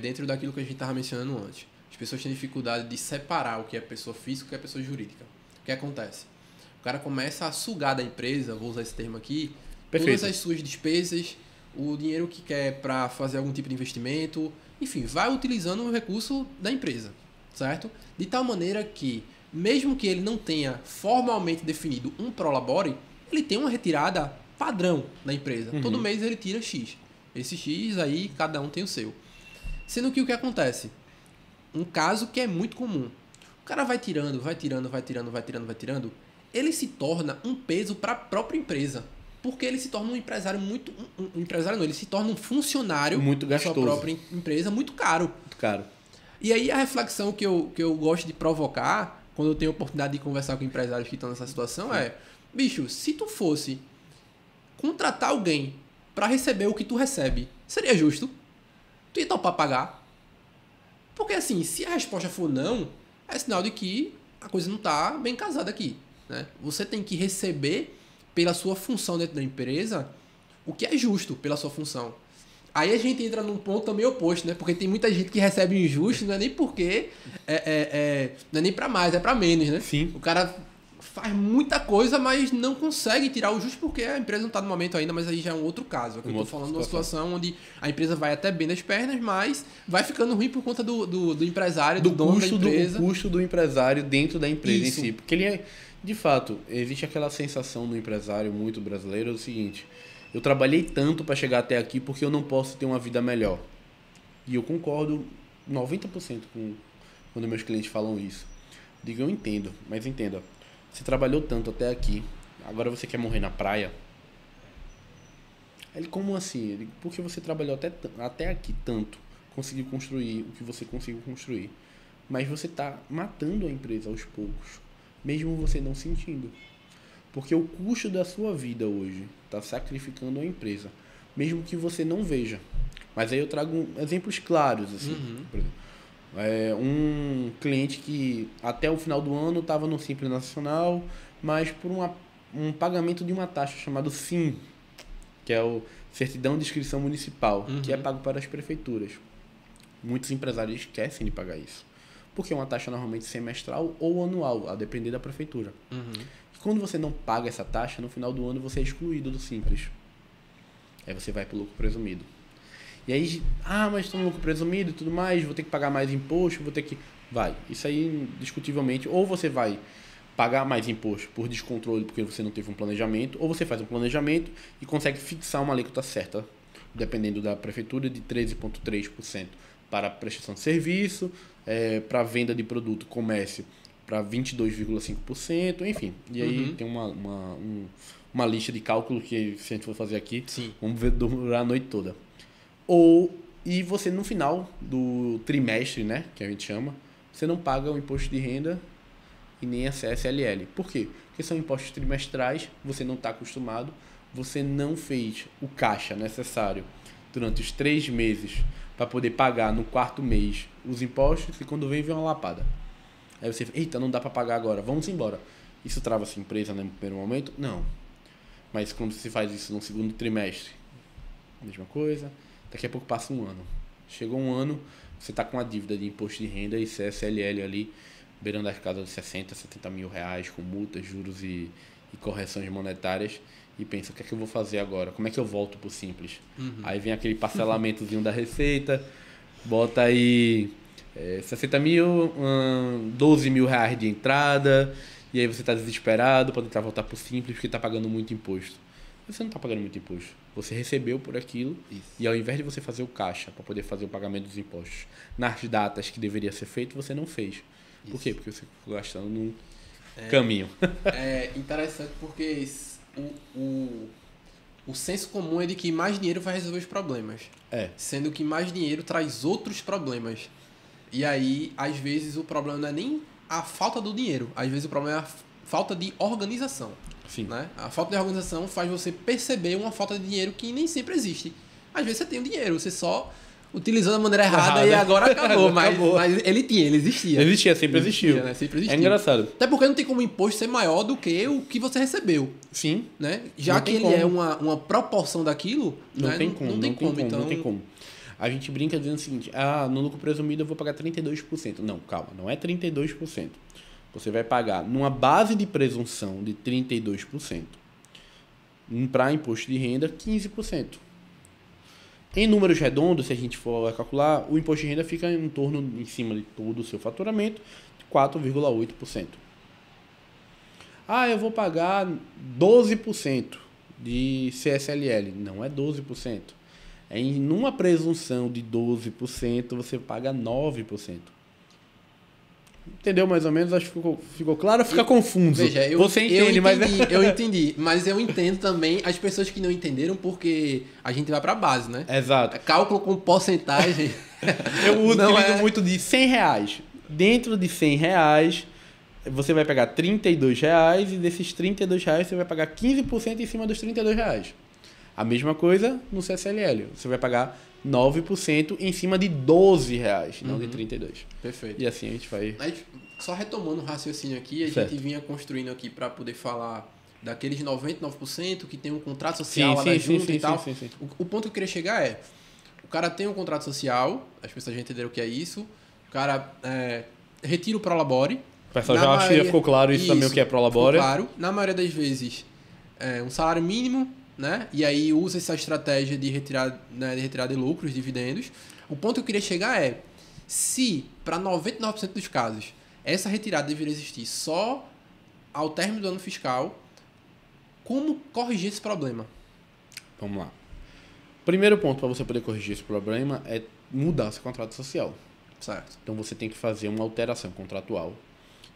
dentro daquilo que a gente estava mencionando antes. As pessoas têm dificuldade de separar o que é pessoa física e o que é pessoa jurídica. O que acontece? O cara começa a sugar da empresa, vou usar esse termo aqui, Perfeito. todas as suas despesas, o dinheiro que quer para fazer algum tipo de investimento, enfim, vai utilizando o recurso da empresa, certo? De tal maneira que, mesmo que ele não tenha formalmente definido um prolabore, ele tem uma retirada padrão da empresa. Uhum. Todo mês ele tira X. Esse X aí, cada um tem o seu. Sendo que o que acontece? Um caso que é muito comum. O cara vai tirando, ele se torna um peso para a própria empresa. Porque ele se torna um empresário muito... Um empresário não, ele se torna um funcionário Muito da sua gastoso. própria empresa, muito caro. Muito caro. E aí a reflexão que eu gosto de provocar, quando eu tenho a oportunidade de conversar com empresários que estão nessa situação, é... Bicho, se tu fosse contratar alguém para receber o que tu recebe, seria justo? Tu ia topar pagar? Porque assim, se a resposta for não, é sinal de que a coisa não está bem casada aqui, né? Você tem que receber pela sua função dentro da empresa o que é justo pela sua função. Aí a gente entra num ponto também oposto, né? Porque tem muita gente que recebe injusto, não é nem porque não é nem para mais, é para menos, né? Sim. O cara faz muita coisa, mas não consegue tirar o justo porque a empresa não está no momento ainda, mas aí já é um outro caso. Eu estou falando de uma situação onde a empresa vai até bem das pernas, mas vai ficando ruim por conta do empresário, do dono da empresa. Do custo do empresário dentro da empresa Isso. em si. Porque ele é, de fato, existe aquela sensação do empresário muito brasileiro, é o seguinte: eu trabalhei tanto para chegar até aqui porque eu não posso ter uma vida melhor. E eu concordo 90% com quando meus clientes falam isso. Digo, eu entendo, mas entenda. Você trabalhou tanto até aqui, agora você quer morrer na praia? Ele, como assim? Ele, porque você trabalhou até aqui tanto, conseguiu construir o que você conseguiu construir. Mas você está matando a empresa aos poucos, mesmo você não sentindo. Porque o custo da sua vida hoje está sacrificando a empresa, mesmo que você não veja. Mas aí eu trago exemplos claros, assim, por exemplo. Um cliente que até o final do ano estava no Simples Nacional, mas por um pagamento de uma taxa chamada SIM, que é o Certidão de Inscrição Municipal, que é pago para as prefeituras. Muitos empresários esquecem de pagar isso, porque é uma taxa normalmente semestral ou anual, a depender da prefeitura. E quando você não paga essa taxa, no final do ano você é excluído do Simples. Aí você vai para o lucro presumido. E aí, mas estou no lucro presumido e tudo mais, vou ter que pagar mais imposto, vou ter que... Vai. Isso aí, discutivelmente, ou você vai pagar mais imposto por descontrole porque você não teve um planejamento, ou você faz um planejamento e consegue fixar uma alíquota certa, dependendo da prefeitura, de 13,3% para prestação de serviço, para venda de produto, comércio, para 22,5%, enfim. E aí tem uma lista de cálculo que, se a gente for fazer aqui, vamos ver durar a noite toda. E você, no final do trimestre, né, que a gente chama, você não paga o imposto de renda e nem a CSLL. Por quê? Porque são impostos trimestrais, você não está acostumado, você não fez o caixa necessário durante os 3 meses para poder pagar no 4º mês os impostos, e quando vem uma lapada. Aí você fala, eita, não dá para pagar agora, vamos embora. Isso trava a sua empresa no primeiro momento? Não. Mas quando você faz isso no 2º trimestre, mesma coisa. Daqui a pouco passa um ano. Chegou um ano, você está com a dívida de imposto de renda e CSLL ali, beirando as casas de 60, 70 mil reais, com multas, juros e correções monetárias, e pensa, o que é que eu vou fazer agora? Como é que eu volto para o Simples? Aí vem aquele parcelamentozinho da Receita, bota aí 60 mil, 12 mil reais de entrada, e aí você está desesperado para tentar voltar para o Simples porque está pagando muito imposto. Você não está pagando muito imposto. Você recebeu por aquilo. Isso. E ao invés de você fazer o caixa para poder fazer o pagamento dos impostos nas datas que deveria ser feito, você não fez. Isso. Por quê? Porque você ficou gastando num caminho. É interessante porque o senso comum é de que mais dinheiro vai resolver os problemas. Sendo que mais dinheiro traz outros problemas. E aí, às vezes, o problema não é nem a falta do dinheiro. Às vezes o problema é a falta de organização. Sim. Né? A falta de organização faz você perceber uma falta de dinheiro que nem sempre existe. Às vezes você tem o dinheiro, você só utilizando da maneira errada e agora acabou. Mas ele existia. Existia, sempre existiu. Né? Sempre existiu. É engraçado. Até porque não tem como o imposto ser maior do que o que você recebeu. Sim. Né? Já Não que tem ele é como. uma proporção daquilo, Não né? tem como, não tem como. Então... não tem como. A gente brinca dizendo o seguinte, no lucro presumido eu vou pagar 32%. Não, calma, não é 32%. Você vai pagar numa base de presunção de 32%. Para imposto de renda, 15%. Em números redondos, se a gente for calcular, o imposto de renda fica em torno, em cima de todo o seu faturamento, de 4,8%. Eu vou pagar 12% de CSLL. Não é 12%. Numa presunção de 12%, você paga 9%. Entendeu mais ou menos? Acho que ficou claro ou fica confuso? Veja, você entende, mas... Eu entendi, mas eu entendo também as pessoas que não entenderam porque a gente vai pra base, né? Exato. Cálculo com porcentagem. Eu utilizo muito de R$100. Dentro de R$100, você vai pegar R$32 e desses R$32 você vai pagar 15% em cima dos R$32. A mesma coisa no CSLL. Você vai pagar 9% em cima de R$12, não de 32. Perfeito. E assim a gente vai... Aí, só retomando o raciocínio aqui, a gente vinha construindo aqui para poder falar daqueles 99% que tem um contrato social lá junto e tal. Sim. O ponto que eu queria chegar é, o cara tem um contrato social, as pessoas já entenderam o que é isso, o cara retira o Prolabore. O pessoal já ficou claro isso também, o que é Prolabore. Claro, na maioria das vezes, um salário mínimo, né? E aí usa essa estratégia de retirar, né, de lucros, dividendos. O ponto que eu queria chegar é, se para 99% dos casos essa retirada deveria existir só ao término do ano fiscal, como corrigir esse problema? Vamos lá. Primeiro ponto para você poder corrigir esse problema é mudar seu contrato social. Certo. Então você tem que fazer uma alteração contratual.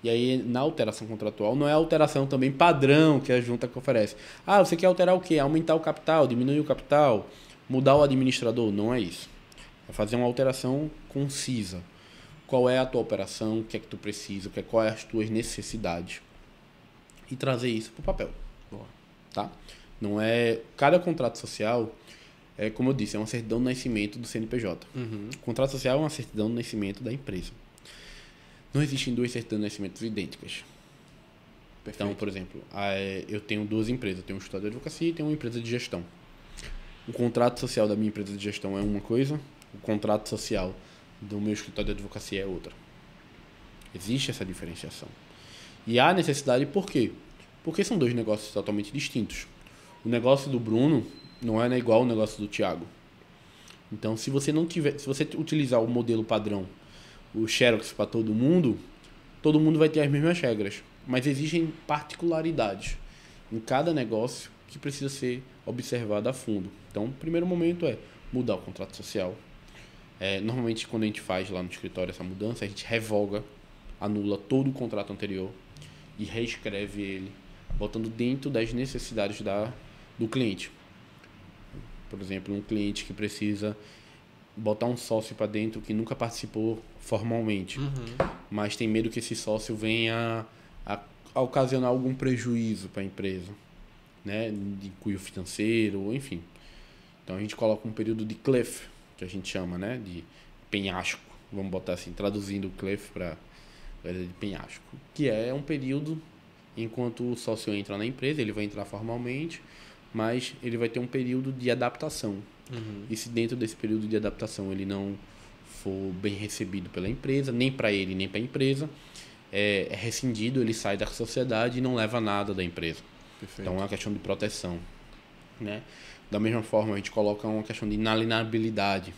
E aí, na alteração contratual, não é a alteração também padrão que a junta oferece. Você quer alterar o quê? Aumentar o capital, diminuir o capital, mudar o administrador? Não é isso. É fazer uma alteração concisa. Qual é a tua operação, o que é que tu precisa, quais as tuas necessidades. E trazer isso para o papel. Boa. Tá? Não é... Cada contrato social, como eu disse, é uma certidão de nascimento do CNPJ. O contrato social é uma certidão de nascimento da empresa. Não existem duas certidões de nascimento idênticas. Perfeito. Então, por exemplo, eu tenho duas empresas. Eu tenho um escritório de advocacia e tenho uma empresa de gestão. O contrato social da minha empresa de gestão é uma coisa, o contrato social do meu escritório de advocacia é outra. Existe essa diferenciação. E há necessidade por quê? Porque são dois negócios totalmente distintos. O negócio do Bruno não é igual ao negócio do Thiago. Então, se você utilizar o modelo padrão, o Xerox para todo mundo vai ter as mesmas regras. Mas existem particularidades em cada negócio que precisa ser observado a fundo. Então, o primeiro momento é mudar o contrato social. Normalmente, quando a gente faz lá no escritório essa mudança, a gente revoga, anula todo o contrato anterior e reescreve ele, botando dentro das necessidades do cliente. Por exemplo, um cliente que precisa botar um sócio para dentro que nunca participou formalmente, mas tem medo que esse sócio venha a ocasionar algum prejuízo para a empresa, né, de cunho financeiro, enfim. Então a gente coloca um período de cliff, que a gente chama, né, de penhasco, vamos botar assim, traduzindo o cliff para de penhasco, que é um período enquanto o sócio entra na empresa, ele vai entrar formalmente, mas ele vai ter um período de adaptação. E se dentro desse período de adaptação ele não for bem recebido pela empresa, nem para ele nem para a empresa, é rescindido, ele sai da sociedade e não leva nada da empresa. Perfeito. Então é uma questão de proteção, né? Da mesma forma, a gente coloca uma questão de inalienabilidade.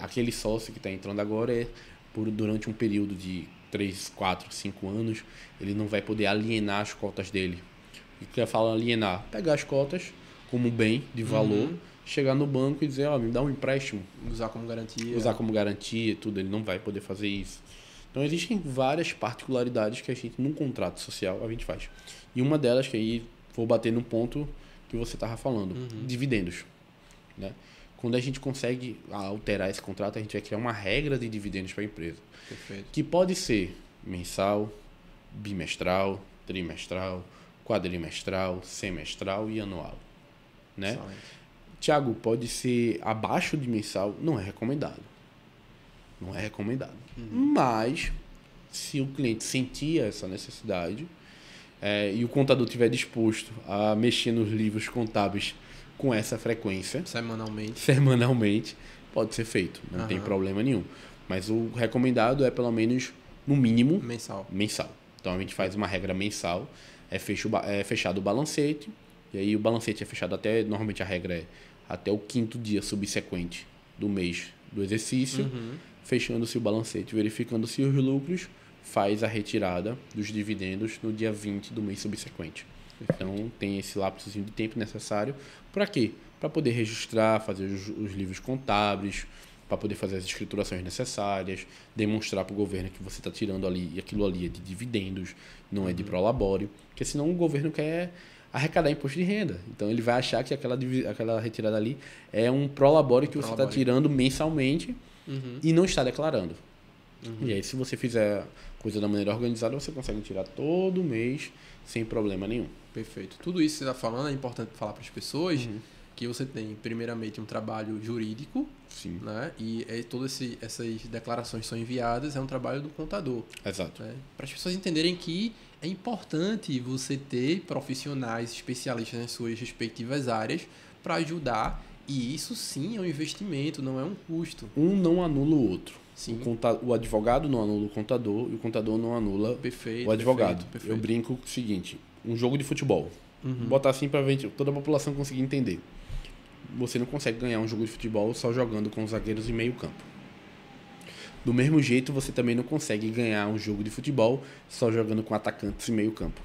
Aquele sócio que está entrando agora, durante um período de 3, 4, 5 anos, ele não vai poder alienar as cotas dele. E que eu falo alienar? Pegar as cotas como bem de valor, chegar no banco e dizer, me dá um empréstimo. Usar como garantia. Usar como garantia, tudo. Ele não vai poder fazer isso. Então, existem várias particularidades que a gente, num contrato social, a gente faz. E uma delas, que aí vou bater no ponto que você estava falando, dividendos. Né? Quando a gente consegue alterar esse contrato, a gente vai criar uma regra de dividendos para a empresa. Perfeito. Que pode ser mensal, bimestral, trimestral, quadrimestral, semestral e anual. Né? Tiago, pode ser abaixo de mensal? Não é recomendado. Não é recomendado. Mas, se o cliente sentir essa necessidade e o contador estiver disposto a mexer nos livros contábeis com essa frequência, semanalmente, pode ser feito. Não tem problema nenhum. Mas o recomendado é pelo menos, no mínimo, mensal. Então a gente faz uma regra mensal, é fechado o balancete, e aí o balancete é fechado normalmente a regra é até o 5º dia subsequente do mês do exercício, fechando-se o balancete, verificando-se os lucros, faz a retirada dos dividendos no dia 20 do mês subsequente. Então tem esse lapsozinho de tempo necessário. Para quê? Para poder registrar, fazer os livros contábeis, para poder fazer as escriturações necessárias, demonstrar para o governo que você está tirando ali, e aquilo ali é de dividendos, não é de prolabore, porque senão o governo quer arrecadar imposto de renda. Então ele vai achar que aquela retirada ali é um prolabore que você está tirando mensalmente e não está declarando. E aí, se você fizer a coisa da maneira organizada, você consegue tirar todo mês sem problema nenhum. Perfeito. Tudo isso que você está falando é importante falar para as pessoas que você tem, primeiramente, um trabalho jurídico. Sim. Né? E todas essas declarações são enviadas, é um trabalho do contador. Exato. Né? Para as pessoas entenderem que é importante você ter profissionais especialistas nas suas respectivas áreas para ajudar. E isso sim é um investimento, não é um custo. Um não anula o outro. Sim. O advogado não anula o contador e o contador não anula o advogado. Perfeito. Eu brinco com o seguinte, um jogo de futebol. Vou botar assim para toda a população conseguir entender. Você não consegue ganhar um jogo de futebol só jogando com os zagueiros em meio campo. Do mesmo jeito, você também não consegue ganhar um jogo de futebol só jogando com atacantes em meio campo.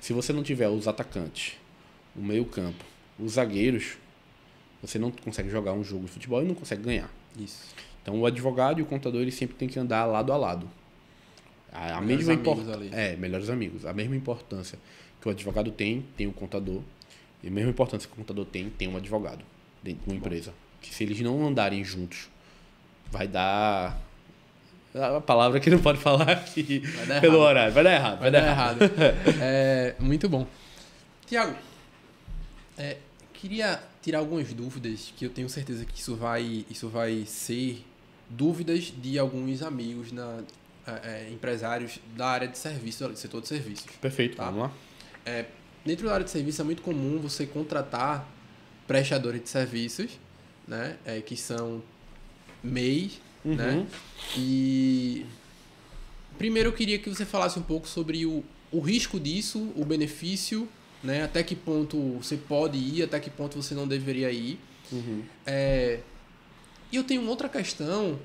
Se você não tiver os atacantes, o meio campo, os zagueiros, você não consegue jogar um jogo de futebol e não consegue ganhar. Isso. Então, o advogado e o contador, eles sempre têm que andar lado a lado. Melhores amigos. A mesma importância que o advogado tem o contador. E a mesma importância que o contador tem um advogado dentro de uma empresa. Que se eles não andarem juntos, vai dar... A palavra que não pode falar aqui pelo horário. Vai dar errado. Muito bom. Tiago, queria tirar algumas dúvidas que eu tenho certeza que isso vai ser dúvidas de alguns amigos, empresários da área de serviço, do setor de serviços. Perfeito, tá? Vamos lá. Dentro da área de serviço é muito comum você contratar prestadores de serviços, né? Que são MEIs, né? E primeiro eu queria que você falasse um pouco sobre o risco disso, o benefício, né? Até que ponto você pode ir, até que ponto você não deveria ir. E eu tenho uma outra questão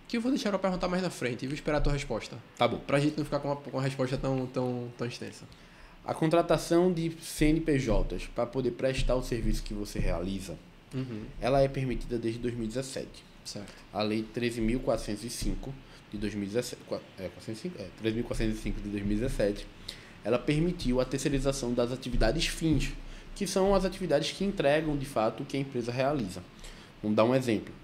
que eu vou deixar para perguntar mais na frente e vou esperar a tua resposta. Tá bom. Pra gente não ficar com uma resposta tão extensa. A contratação de CNPJs para poder prestar o serviço que você realiza, ela é permitida desde 2017. Certo. A Lei 13.405 de 2017, 13.405 de 2017, ela permitiu a terceirização das atividades fins, que são as atividades que entregam de fato o que a empresa realiza. Vamos dar um exemplo.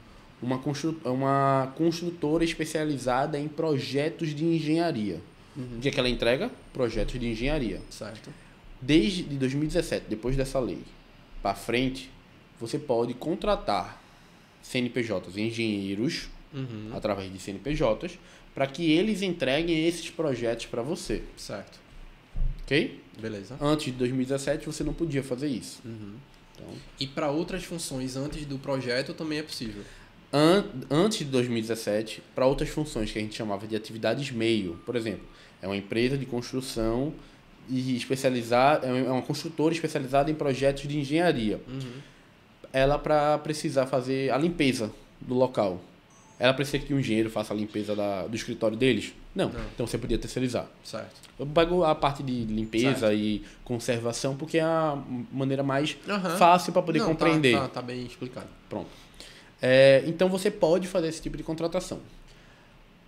Uma construtora especializada em projetos de engenharia. O que é que ela entrega? Projetos de engenharia. Certo. Desde 2017, depois dessa lei, para frente, você pode contratar CNPJs, engenheiros, através de CNPJs, para que eles entreguem esses projetos para você. Certo. Ok? Beleza. Antes de 2017, você não podia fazer isso. Então, e para outras funções antes do projeto também é possível? Antes de 2017, para outras funções que a gente chamava de atividades meio, por exemplo, é uma empresa de construção e é uma construtora especializada em projetos de engenharia. Ela, para precisar fazer a limpeza do local, ela precisa que um engenheiro faça a limpeza do escritório deles? Não. Então você podia terceirizar. Certo. Eu pego a parte de limpeza e conservação porque é a maneira mais fácil para poder compreender. Tá bem explicado. Pronto. Então você pode fazer esse tipo de contratação.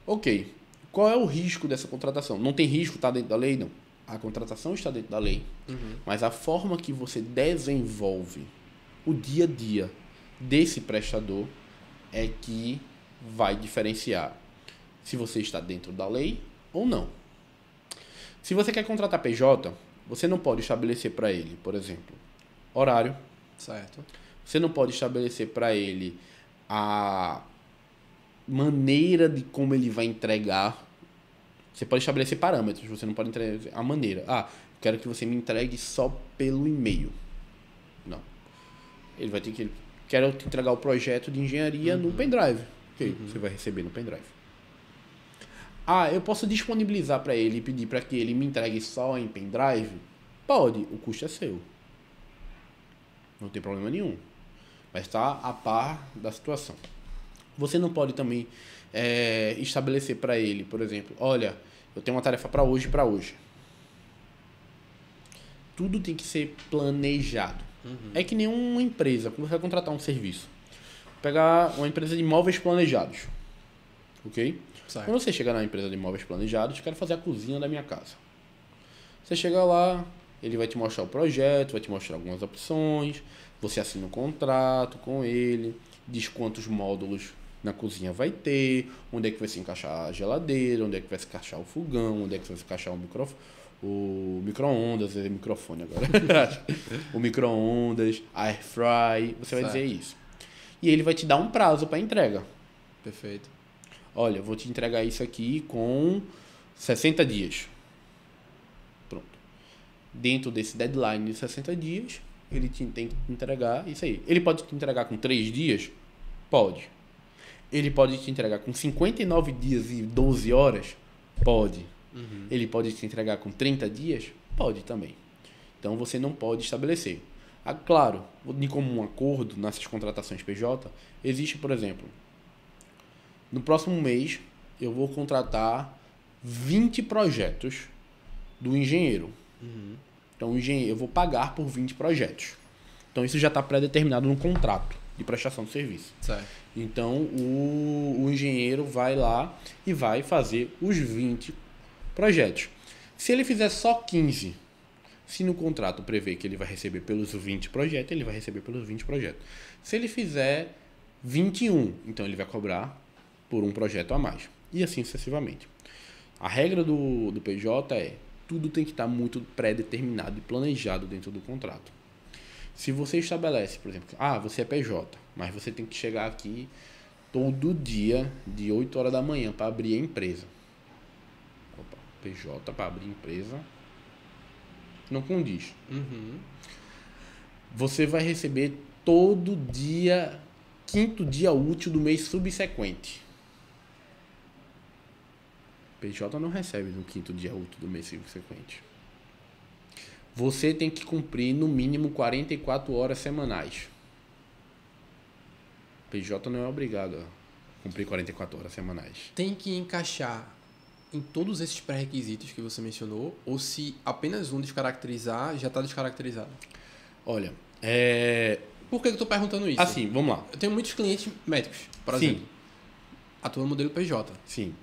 Ok. Qual é o risco dessa contratação? Não tem risco, está dentro da lei? Não. A contratação está dentro da lei, mas a forma que você desenvolve o dia a dia desse prestador é que vai diferenciar se você está dentro da lei ou não. Se você quer contratar PJ, você não pode estabelecer para ele, por exemplo, horário. Certo. Você não pode estabelecer para ele a maneira de como ele vai entregar. Você pode estabelecer parâmetros, você não pode entregar a maneira. Quero que você me entregue só pelo e-mail. Não. Ele vai ter que... Quero te entregar o projeto de engenharia no pendrive. Ok, você vai receber no pendrive. Eu posso disponibilizar para ele e pedir para que ele me entregue só em pendrive? Pode, o custo é seu. Não tem problema nenhum. Mas está a par da situação. Você não pode também estabelecer para ele, por exemplo, olha, eu tenho uma tarefa para hoje e para hoje. Tudo tem que ser planejado. É que nem uma empresa, quando você vai contratar um serviço. Pegar uma empresa de imóveis planejados. Ok? Certo. Quando você chega na empresa de imóveis planejados, quero fazer a cozinha da minha casa. Você chega lá, ele vai te mostrar o projeto, vai te mostrar algumas opções, você assina um contrato com ele, diz quantos módulos na cozinha vai ter, onde é que vai se encaixar a geladeira, onde é que vai se encaixar o fogão, onde é que vai se encaixar o micro-ondas, microfone agora. O micro-ondas, a air fry, você vai dizer isso. E ele vai te dar um prazo para entrega. Perfeito. Olha, vou te entregar isso aqui com 60 dias. Pronto. Dentro desse deadline de 60 dias, ele tem que entregar isso aí. Ele pode te entregar com 3 dias? Pode. Ele pode te entregar com 59 dias e 12 horas? Pode. Ele pode te entregar com 30 dias? Pode também. Então você não pode estabelecer. Claro, de comum acordo nessas contratações PJ, existe, por exemplo, no próximo mês eu vou contratar 20 projetos do engenheiro. Então eu vou pagar por 20 projetos. Então isso já está pré-determinado no contrato de prestação de serviço. Certo. Então o engenheiro vai lá e vai fazer os 20 projetos. Se ele fizer só 15, se no contrato prevê que ele vai receber pelos 20 projetos, ele vai receber pelos 20 projetos. Se ele fizer 21, então ele vai cobrar por um projeto a mais. E assim sucessivamente. A regra do PJ é: tudo tem que estar muito pré-determinado e planejado dentro do contrato. Se você estabelece, por exemplo, você é PJ, mas você tem que chegar aqui todo dia de 8 horas da manhã para abrir a empresa. PJ para abrir empresa não condiz. Você vai receber todo dia, quinto dia útil do mês subsequente. PJ não recebe no quinto dia útil do mês subsequente. Você tem que cumprir no mínimo 44 horas semanais. PJ não é obrigado a cumprir 44 horas semanais. Tem que encaixar em todos esses pré-requisitos que você mencionou, ou se apenas um descaracterizar, já está descaracterizado? Olha, Por que eu estou perguntando isso? Assim, vamos lá. Eu tenho muitos clientes médicos, por Sim. exemplo. Atua no modelo PJ. Sim.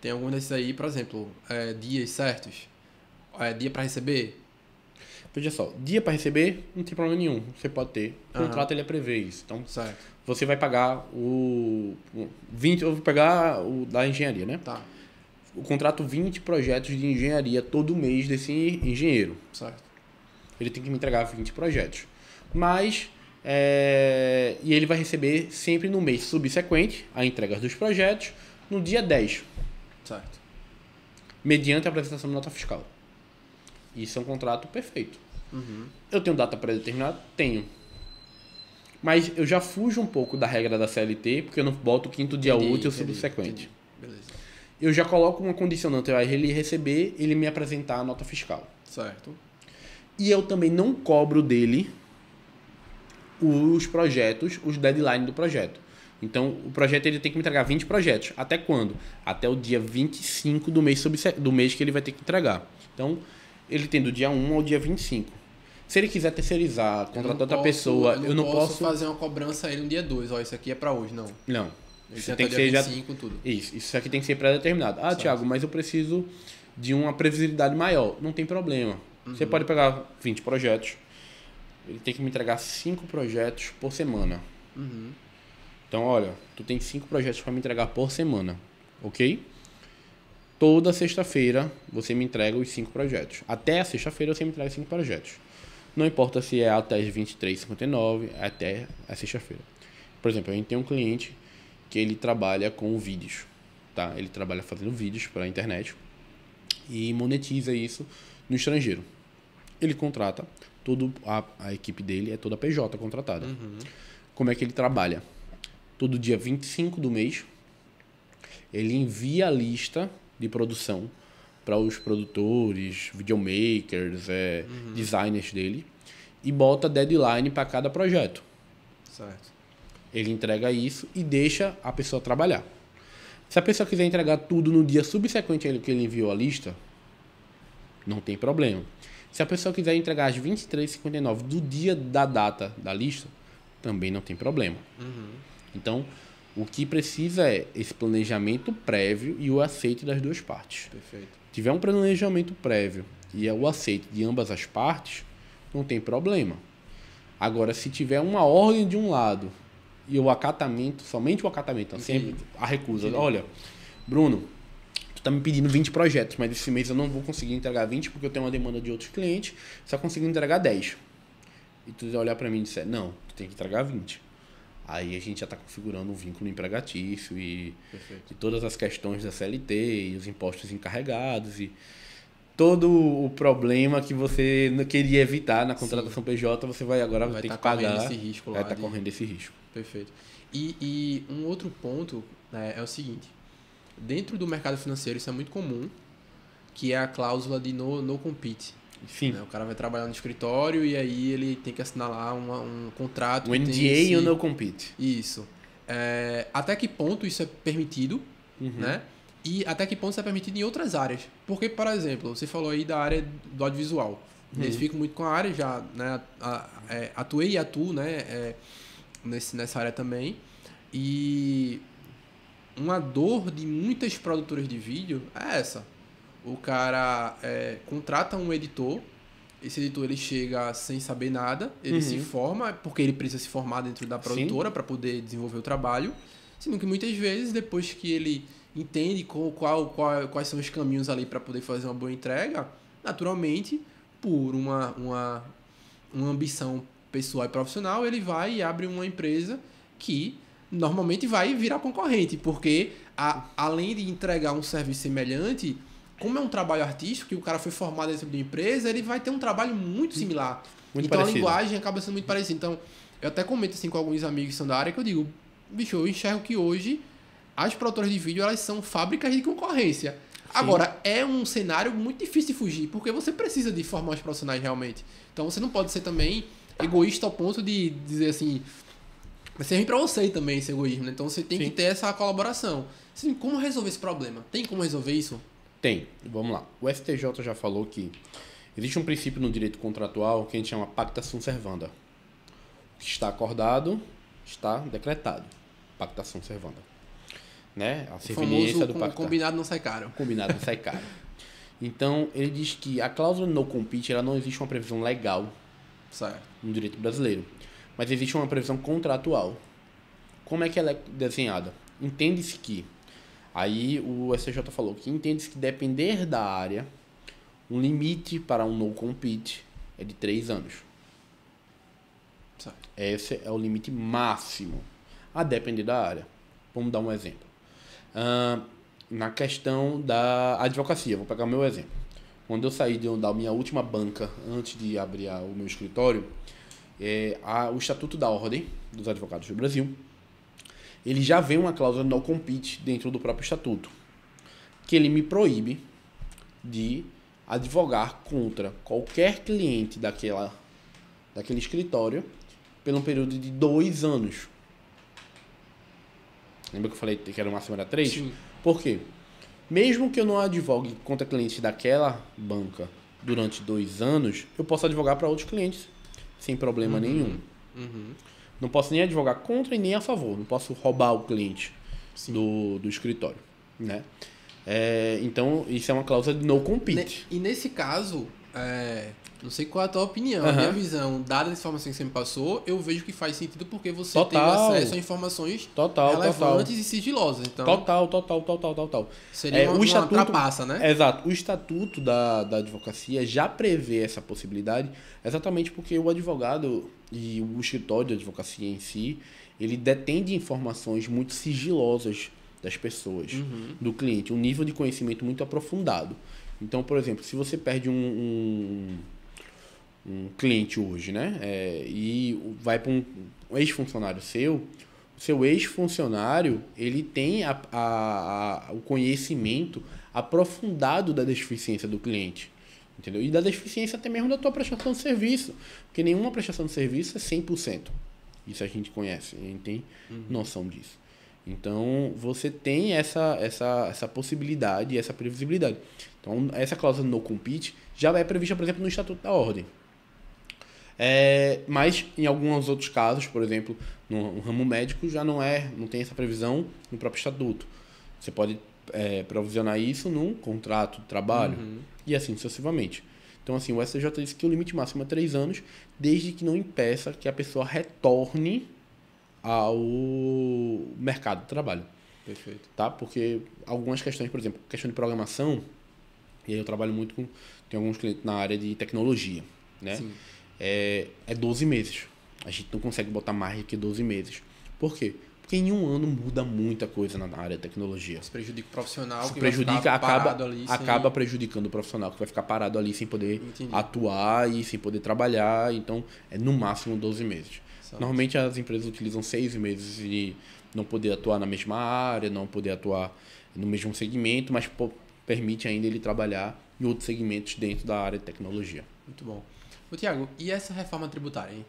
Tem algum desses aí, por exemplo, dias certos? Dia para receber? Veja só, dia para receber, não tem problema nenhum. Você pode ter. O contrato ele prevê isso. Então, certo. Você vai pagar o 20, eu vou pegar o da engenharia, né? Tá. O contrato 20 projetos de engenharia todo mês desse engenheiro. Certo. Ele tem que me entregar 20 projetos. Mas, e ele vai receber sempre no mês subsequente a entrega dos projetos no dia 10. Certo. Mediante a apresentação de nota fiscal. Isso é um contrato perfeito. Eu tenho data pré-determinada? Tenho. Mas eu já fujo um pouco da regra da CLT, porque eu não boto o quinto dia útil subsequente. Beleza. Eu já coloco uma condicionante a ele receber, ele me apresentar a nota fiscal. Certo. E eu também não cobro dele os projetos, os deadlines do projeto. Então, o projeto ele tem que me entregar 20 projetos. Até quando? Até o dia 25 do mês que ele vai ter que entregar. Então, ele tem do dia 1 ao dia 25. Se ele quiser terceirizar, contratar outra pessoa, eu não posso fazer uma cobrança a ele no dia 2. Isso aqui é para hoje, não. Não. Isso tem que ser dia 25, tudo. Isso aqui tem que ser pré-determinado. Thiago, mas eu preciso de uma previsibilidade maior. Não tem problema. Você pode pegar 20 projetos. Ele tem que me entregar 5 projetos por semana. Então, olha, tu tem 5 projetos para me entregar por semana, ok? Toda sexta-feira você me entrega os 5 projetos. Até a sexta-feira você me entrega 5 projetos. Não importa se é até as 23h59, até a sexta-feira. Por exemplo, a gente tem um cliente que ele trabalha com vídeos, tá? Ele trabalha fazendo vídeos para a internet e monetiza isso no estrangeiro. Ele contrata, a equipe dele é toda PJ contratada. Como é que ele trabalha? Todo dia 25 do mês, ele envia a lista de produção para os produtores, videomakers, designers dele e bota deadline para cada projeto. Certo. Ele entrega isso e deixa a pessoa trabalhar. Se a pessoa quiser entregar tudo no dia subsequente que ele enviou a lista, não tem problema. Se a pessoa quiser entregar às 23h59 do dia da data da lista, também não tem problema. Então, o que precisa é esse planejamento prévio e o aceite das duas partes. Perfeito. Se tiver um planejamento prévio e o aceite de ambas as partes, não tem problema. Agora, se tiver uma ordem de um lado e o acatamento, somente o acatamento, sempre a recusa. Olha, Bruno, tu tá me pedindo 20 projetos, mas esse mês eu não vou conseguir entregar 20 porque eu tenho uma demanda de outros clientes, só consigo entregar 10. E tu olhar para mim e disser, não, tu tem que entregar 20. Aí a gente já está configurando um vínculo empregatício e todas as questões da CLT e os impostos encarregados e todo o problema que você não queria evitar na contratação PJ, você vai agora ter que pagar. Esse risco vai estar correndo esse risco. Perfeito. E um outro ponto, né, é o seguinte. Dentro do mercado financeiro, isso é muito comum, que é a cláusula de no compete. Sim. Né? O cara vai trabalhar no escritório e aí ele tem que assinar lá um contrato. Um NDA ou no compete. Isso. Até que ponto isso é permitido, né? E até que ponto isso é permitido em outras áreas. Porque, por exemplo, você falou aí da área do audiovisual. Identifico muito com a área, já, né, atuei e atuo, né, nessa área também. E uma dor de muitas produtoras de vídeo é essa. O cara contrata um editor, esse editor ele chega sem saber nada, ele se forma, porque ele precisa se formar dentro da produtora para poder desenvolver o trabalho, sendo que muitas vezes, depois que ele entende quais são os caminhos ali para poder fazer uma boa entrega, naturalmente, por uma ambição pessoal e profissional, ele vai e abre uma empresa que normalmente vai virar concorrente, porque além de entregar um serviço semelhante, como é um trabalho artístico, que o cara foi formado dentro de uma empresa, ele vai ter um trabalho muito similar. Muito então parecido. A linguagem acaba sendo muito parecida. Então, eu até comento assim com alguns amigos que são da área, que eu digo, bicho, eu enxergo que hoje as produtoras de vídeo, elas são fábricas de concorrência. Sim. Agora, é um cenário muito difícil de fugir, porque você precisa de formar os profissionais realmente. Então, você não pode ser também egoísta ao ponto de dizer assim, vai ser ruim pra você também esse egoísmo, né? Então, você tem que ter essa colaboração. Assim, como resolver esse problema? Tem como resolver isso? Tem. Vamos lá. O STJ já falou que existe um princípio no direito contratual que a gente chama pacta sunt servanda. O que está acordado, está decretado. Pacta sunt servanda. Né? A serviência do pacta. Combinado não sai caro. Combinado não sai caro. Então, ele diz que a cláusula no compete, ela não existe uma previsão legal no direito brasileiro. Mas existe uma previsão contratual. Como é que ela é desenhada? Entende-se que aí o STJ falou que entende-se que depender da área, um limite para um no compete é de 3 anos. Certo. Esse é o limite máximo, a depender da área. Vamos dar um exemplo. Na questão da advocacia, vou pegar o meu exemplo. Quando eu saí da minha última banca, antes de abrir o meu escritório, o Estatuto da Ordem dos Advogados do Brasil, ele já vem uma cláusula no compete dentro do próprio estatuto, que ele me proíbe de advogar contra qualquer cliente daquele escritório pelo período de 2 anos. Lembra que eu falei que era o máximo era 3? Sim. Por quê? Mesmo que eu não advogue contra clientes daquela banca durante 2 anos, eu posso advogar para outros clientes sem problema nenhum. Não posso nem advogar contra e nem a favor. Não posso roubar o cliente do escritório. Né? Então, isso é uma cláusula de no compete. E nesse caso, não sei qual é a tua opinião, a minha visão, dada as informações que você me passou, eu vejo que faz sentido porque você tem acesso a informações relevantes e sigilosas. Então, Total. Seria uma trapaça, né? Exato. O estatuto da advocacia já prevê essa possibilidade, exatamente porque o advogado e o escritório de advocacia em si, ele detém de informações muito sigilosas das pessoas, do cliente, um nível de conhecimento muito aprofundado. Então, por exemplo, se você perde um cliente hoje, né? E vai para um ex-funcionário o seu ex-funcionário, ele tem o conhecimento aprofundado da deficiência do cliente, entendeu? E da deficiência até mesmo da tua prestação de serviço, porque nenhuma prestação de serviço é 100%. Isso a gente conhece, a gente tem noção disso. Então, você tem essa possibilidade, essa previsibilidade. Então, essa cláusula no compete já é prevista, por exemplo, no Estatuto da Ordem. Mas, em alguns outros casos, por exemplo, no ramo médico, já não tem essa previsão no próprio Estatuto. Você pode provisionar isso num contrato de trabalho e assim sucessivamente. Então, assim, o STJ disse que o limite máximo é 3 anos, desde que não impeça que a pessoa retorne ao mercado de trabalho. Perfeito. Tá? Porque algumas questões, por exemplo, questão de programação, e aí eu trabalho muito com... Tem alguns clientes na área de tecnologia, né? Sim. É 12 meses. A gente não consegue botar mais do que 12 meses. Por quê? Porque em um ano muda muita coisa na área de tecnologia. Isso prejudica o profissional Isso que prejudica, vai ficar parado ali acaba prejudicando o profissional que vai ficar parado ali sem poder atuar e sem poder trabalhar. Então, é no máximo 12 meses. Normalmente as empresas utilizam 6 meses de não poder atuar na mesma área, não poder atuar no mesmo segmento, mas permite ainda ele trabalhar em outros segmentos dentro da área de tecnologia. Muito bom. Ô, Tiago, e essa reforma tributária, hein?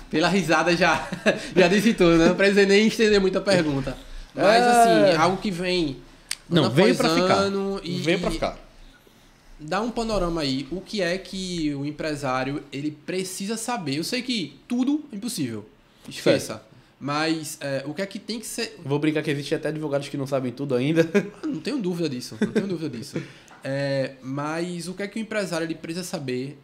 Pela risada já disse tudo, né? Não precisa nem estender muita pergunta. Mas, assim, algo que vem... Não, veio pra ficar. Veio pra ficar. Dá um panorama aí. O que é que o empresário ele precisa saber? Eu sei que tudo é impossível. Esqueça. Certo. Mas o que é que tem que ser... Vou brincar que existe até advogados que não sabem tudo ainda. Não tenho dúvida disso. Mas o que é que o empresário ele precisa saber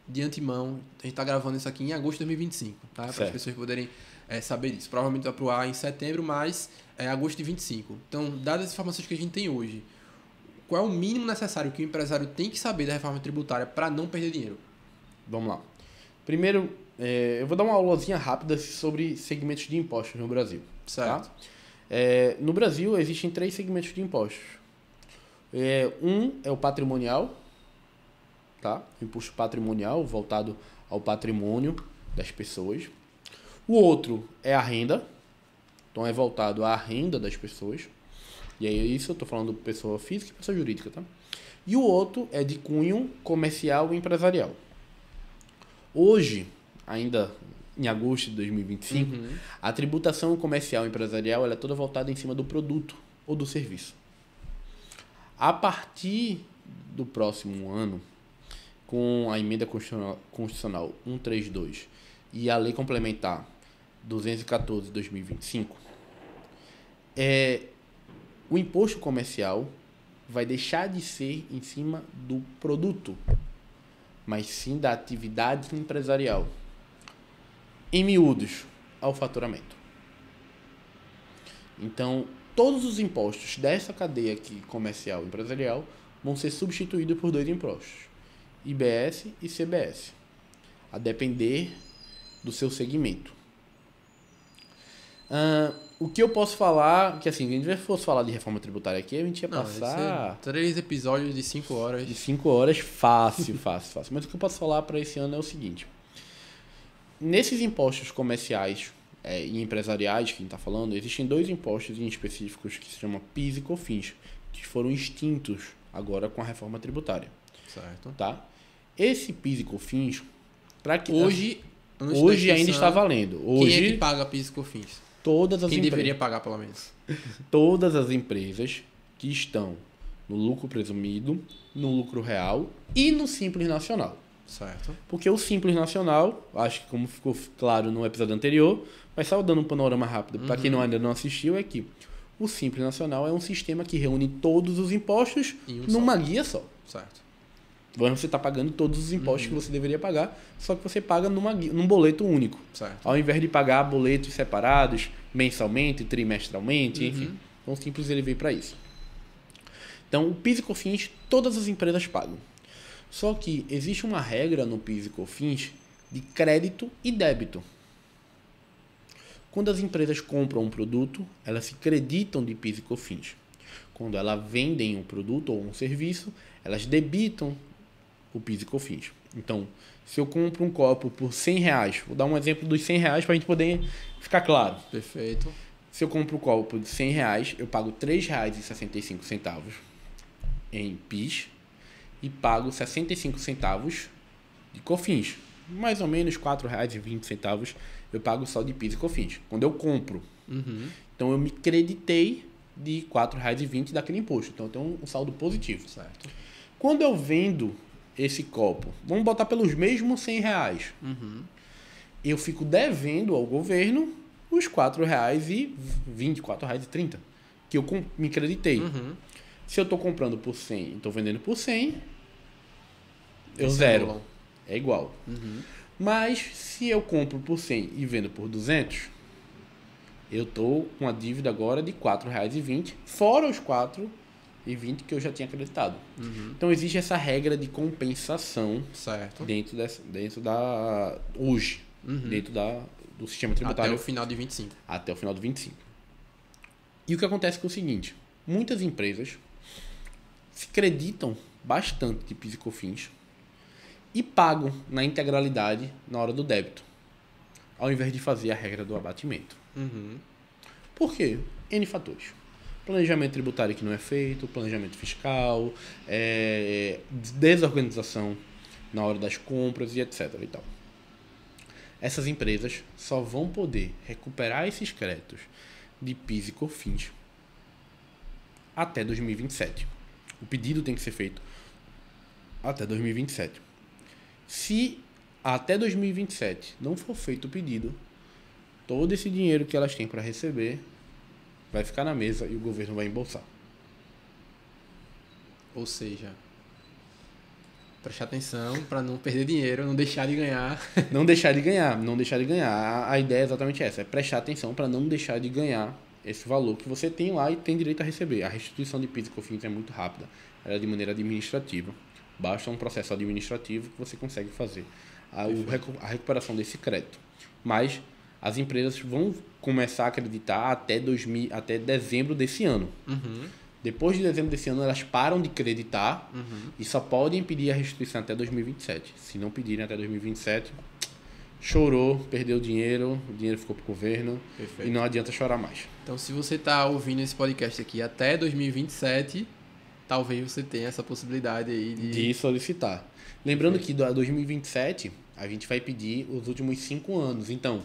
de antemão? A gente está gravando isso aqui em agosto de 2025, tá? Para as pessoas poderem saber disso. Provavelmente vai pro ar em setembro, mas é agosto de 25. Então, dadas as informações que a gente tem hoje, qual é o mínimo necessário que o empresário tem que saber da reforma tributária para não perder dinheiro? Vamos lá. Primeiro, eu vou dar uma aulazinha rápida sobre segmentos de impostos no Brasil. Certo. Tá? No Brasil, existem 3 segmentos de impostos. Um é o patrimonial, tá? O imposto patrimonial voltado ao patrimônio das pessoas. O outro é a renda, então é voltado à renda das pessoas. E aí isso eu estou falando de pessoa física e pessoa jurídica, tá? E o outro é de cunho comercial e empresarial. Hoje, ainda em agosto de 2025, a tributação comercial e empresarial ela é toda voltada em cima do produto ou do serviço. A partir do próximo ano, com a emenda constitucional 132 e a lei complementar 214 de 2025, o imposto comercial vai deixar de ser em cima do produto, mas sim da atividade empresarial. Em miúdos, ao faturamento. Então, todos os impostos dessa cadeia aqui, comercial e empresarial, vão ser substituídos por 2 impostos, IBS e CBS, a depender do seu segmento. O que eu posso falar, que assim, se a gente fosse falar de reforma tributária aqui, a gente ia passar... 3 episódios de 5 horas. De 5 horas, fácil. Mas o que eu posso falar para esse ano é o seguinte. Nesses impostos comerciais e empresariais que a gente está falando, existem 2 impostos em específicos que se chamam PIS e COFINS, que foram extintos agora com a reforma tributária. Certo. Tá? Esse PIS e COFINS, hoje ainda está valendo. Hoje, quem é que paga PIS e COFINS? Quem deveria pagar, pelo menos? Todas as empresas que estão no lucro presumido, no lucro real e no Simples Nacional. Certo. Porque o Simples Nacional, acho que como ficou claro no episódio anterior, mas só dando um panorama rápido para quem ainda não assistiu, é que o Simples Nacional é um sistema que reúne todos os impostos numa guia só. Certo. Você está pagando todos os impostos que você deveria pagar, só que você paga num boleto único. Certo. Ao invés de pagar boletos separados, mensalmente, trimestralmente, enfim. Então, o Simples ele veio para isso. Então, o PIS e COFINS, todas as empresas pagam. Só que existe uma regra no PIS e COFINS de crédito e débito. Quando as empresas compram um produto, elas se creditam de PIS e COFINS. Quando elas vendem um produto ou um serviço, elas debitam o PIS e COFINS. Então, se eu compro um copo por R$100, vou dar um exemplo dos R$100 para a gente poder ficar claro. Perfeito. Se eu compro um copo de R$100, eu pago R$3,65 em PIS e pago 65 centavos de COFINS. Mais ou menos R$4,20 eu pago só de PIS e COFINS. Quando eu compro. Então eu me creditei de R$4,20 daquele imposto. Então eu tenho um saldo positivo. Certo. Quando eu vendo esse copo, vamos botar pelos mesmos R$100. Eu fico devendo ao governo os R$4,20, R$4,30 que eu me creditei. Se eu estou comprando por 100 e estou vendendo por 100, eu zero. É igual. Mas se eu compro por 100 e vendo por 200, eu estou com a dívida agora de R$4,20, fora os R$4,20 que eu já tinha acreditado. Então existe essa regra de compensação certo. dentro da hoje, dentro do sistema tributário. Até o final de 25. Até o final de 25. E o que acontece é o seguinte, muitas empresas se creditam bastante de PIS e COFINS e pagam na integralidade na hora do débito, ao invés de fazer a regra do abatimento. Por quê? N fatores. Planejamento tributário que não é feito, planejamento fiscal, desorganização na hora das compras e etc. E tal. Essas empresas só vão poder recuperar esses créditos de PIS e COFINS até 2027. O pedido tem que ser feito até 2027. Se até 2027 não for feito o pedido, todo esse dinheiro que elas têm para receber vai ficar na mesa e o governo vai embolsar. Ou seja, prestar atenção para não perder dinheiro, não deixar de ganhar. Não deixar de ganhar. A ideia é exatamente essa, é prestar atenção para não deixar de ganhar esse valor que você tem lá e tem direito a receber. A restituição de PIS e COFINS é muito rápida, ela é de maneira administrativa. Basta um processo administrativo que você consegue fazer a recuperação desse crédito. Mas as empresas vão começar a acreditar até dezembro desse ano. Depois de dezembro desse ano, elas param de creditar e só podem pedir a restituição até 2027. Se não pedirem até 2027, chorou, perdeu o dinheiro ficou para o governo. Perfeito. E não adianta chorar mais. Então, se você está ouvindo esse podcast aqui até 2027, talvez você tenha essa possibilidade aí de solicitar. Lembrando que 2027 a gente vai pedir os últimos 5 anos. Então,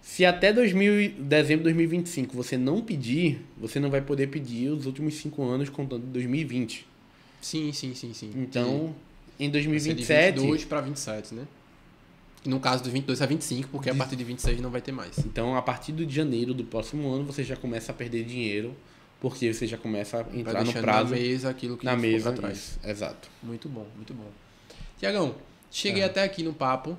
se até dezembro de 2025 você não pedir, você não vai poder pedir os últimos 5 anos contando de 2020. Sim. Então, em 2027... Vai ser de 22 para 27, né? E no caso do 22 a 25, porque a partir de 26 não vai ter mais. Então, a partir de janeiro do próximo ano, você já começa a perder dinheiro, porque você já começa a entrar no prazo... na mesa aquilo que na mesa atrás. Isso, exato. Muito bom. Tiagão, cheguei até aqui no papo.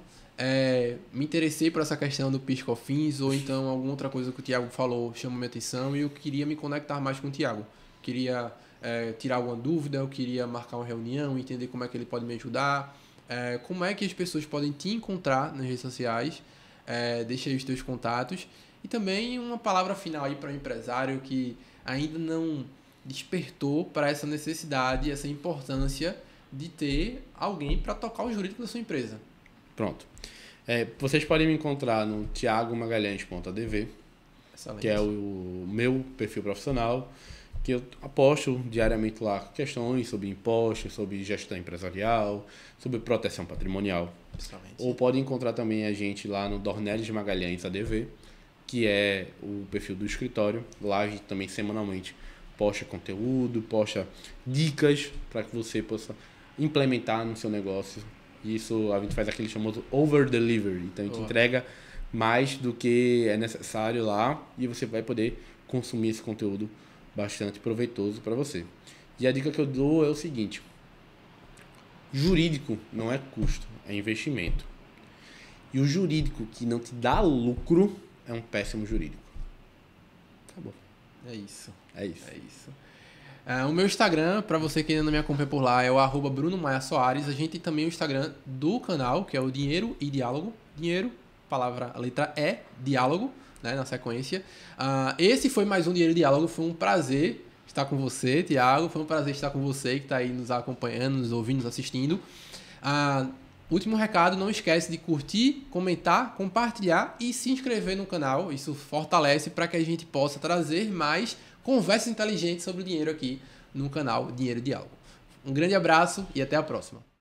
Me interessei por essa questão do PIS e COFINS, ou então alguma outra coisa que o Tiago falou chamou minha atenção e eu queria me conectar mais com o Tiago. Queria tirar alguma dúvida, eu queria marcar uma reunião, entender como é que ele pode me ajudar, como é que as pessoas podem te encontrar nas redes sociais, deixa aí os teus contatos e também uma palavra final aí para o empresário que ainda não despertou para essa necessidade, essa importância de ter alguém para tocar o jurídico da sua empresa. Pronto. Vocês podem me encontrar no thiagomagalhães.adv, que é o meu perfil profissional, que eu aposto diariamente lá questões sobre impostos, sobre gestão empresarial, sobre proteção patrimonial. Excelente. Ou pode encontrar também a gente lá no Dornelles Magalhães ADV, que é o perfil do escritório. Lá a gente também semanalmente posta conteúdo, posta dicas para que você possa implementar no seu negócio. Isso a gente faz aquele famoso over delivery. Então a gente entrega mais do que é necessário lá e você vai poder consumir esse conteúdo bastante proveitoso para você. E a dica que eu dou é o seguinte: Jurídico não é custo, é investimento. E o jurídico que não te dá lucro é um péssimo jurídico. Acabou. É isso. É isso. É isso. O meu Instagram, para você que ainda não me acompanha por lá, é o @Bruno Maia Soares. A gente tem também o Instagram do canal, que é o Dinheiro e Diálogo. Dinheiro, palavra, a letra E, diálogo, né, na sequência. Esse foi mais um Dinheiro e Diálogo. Foi um prazer estar com você, Thiago. Foi um prazer estar com você que está aí nos acompanhando, nos ouvindo, nos assistindo. Último recado, não esquece de curtir, comentar, compartilhar e se inscrever no canal. Isso fortalece para que a gente possa trazer mais conversas inteligentes sobre o dinheiro aqui no canal Dinheiro e Diálogo. Um grande abraço e até a próxima.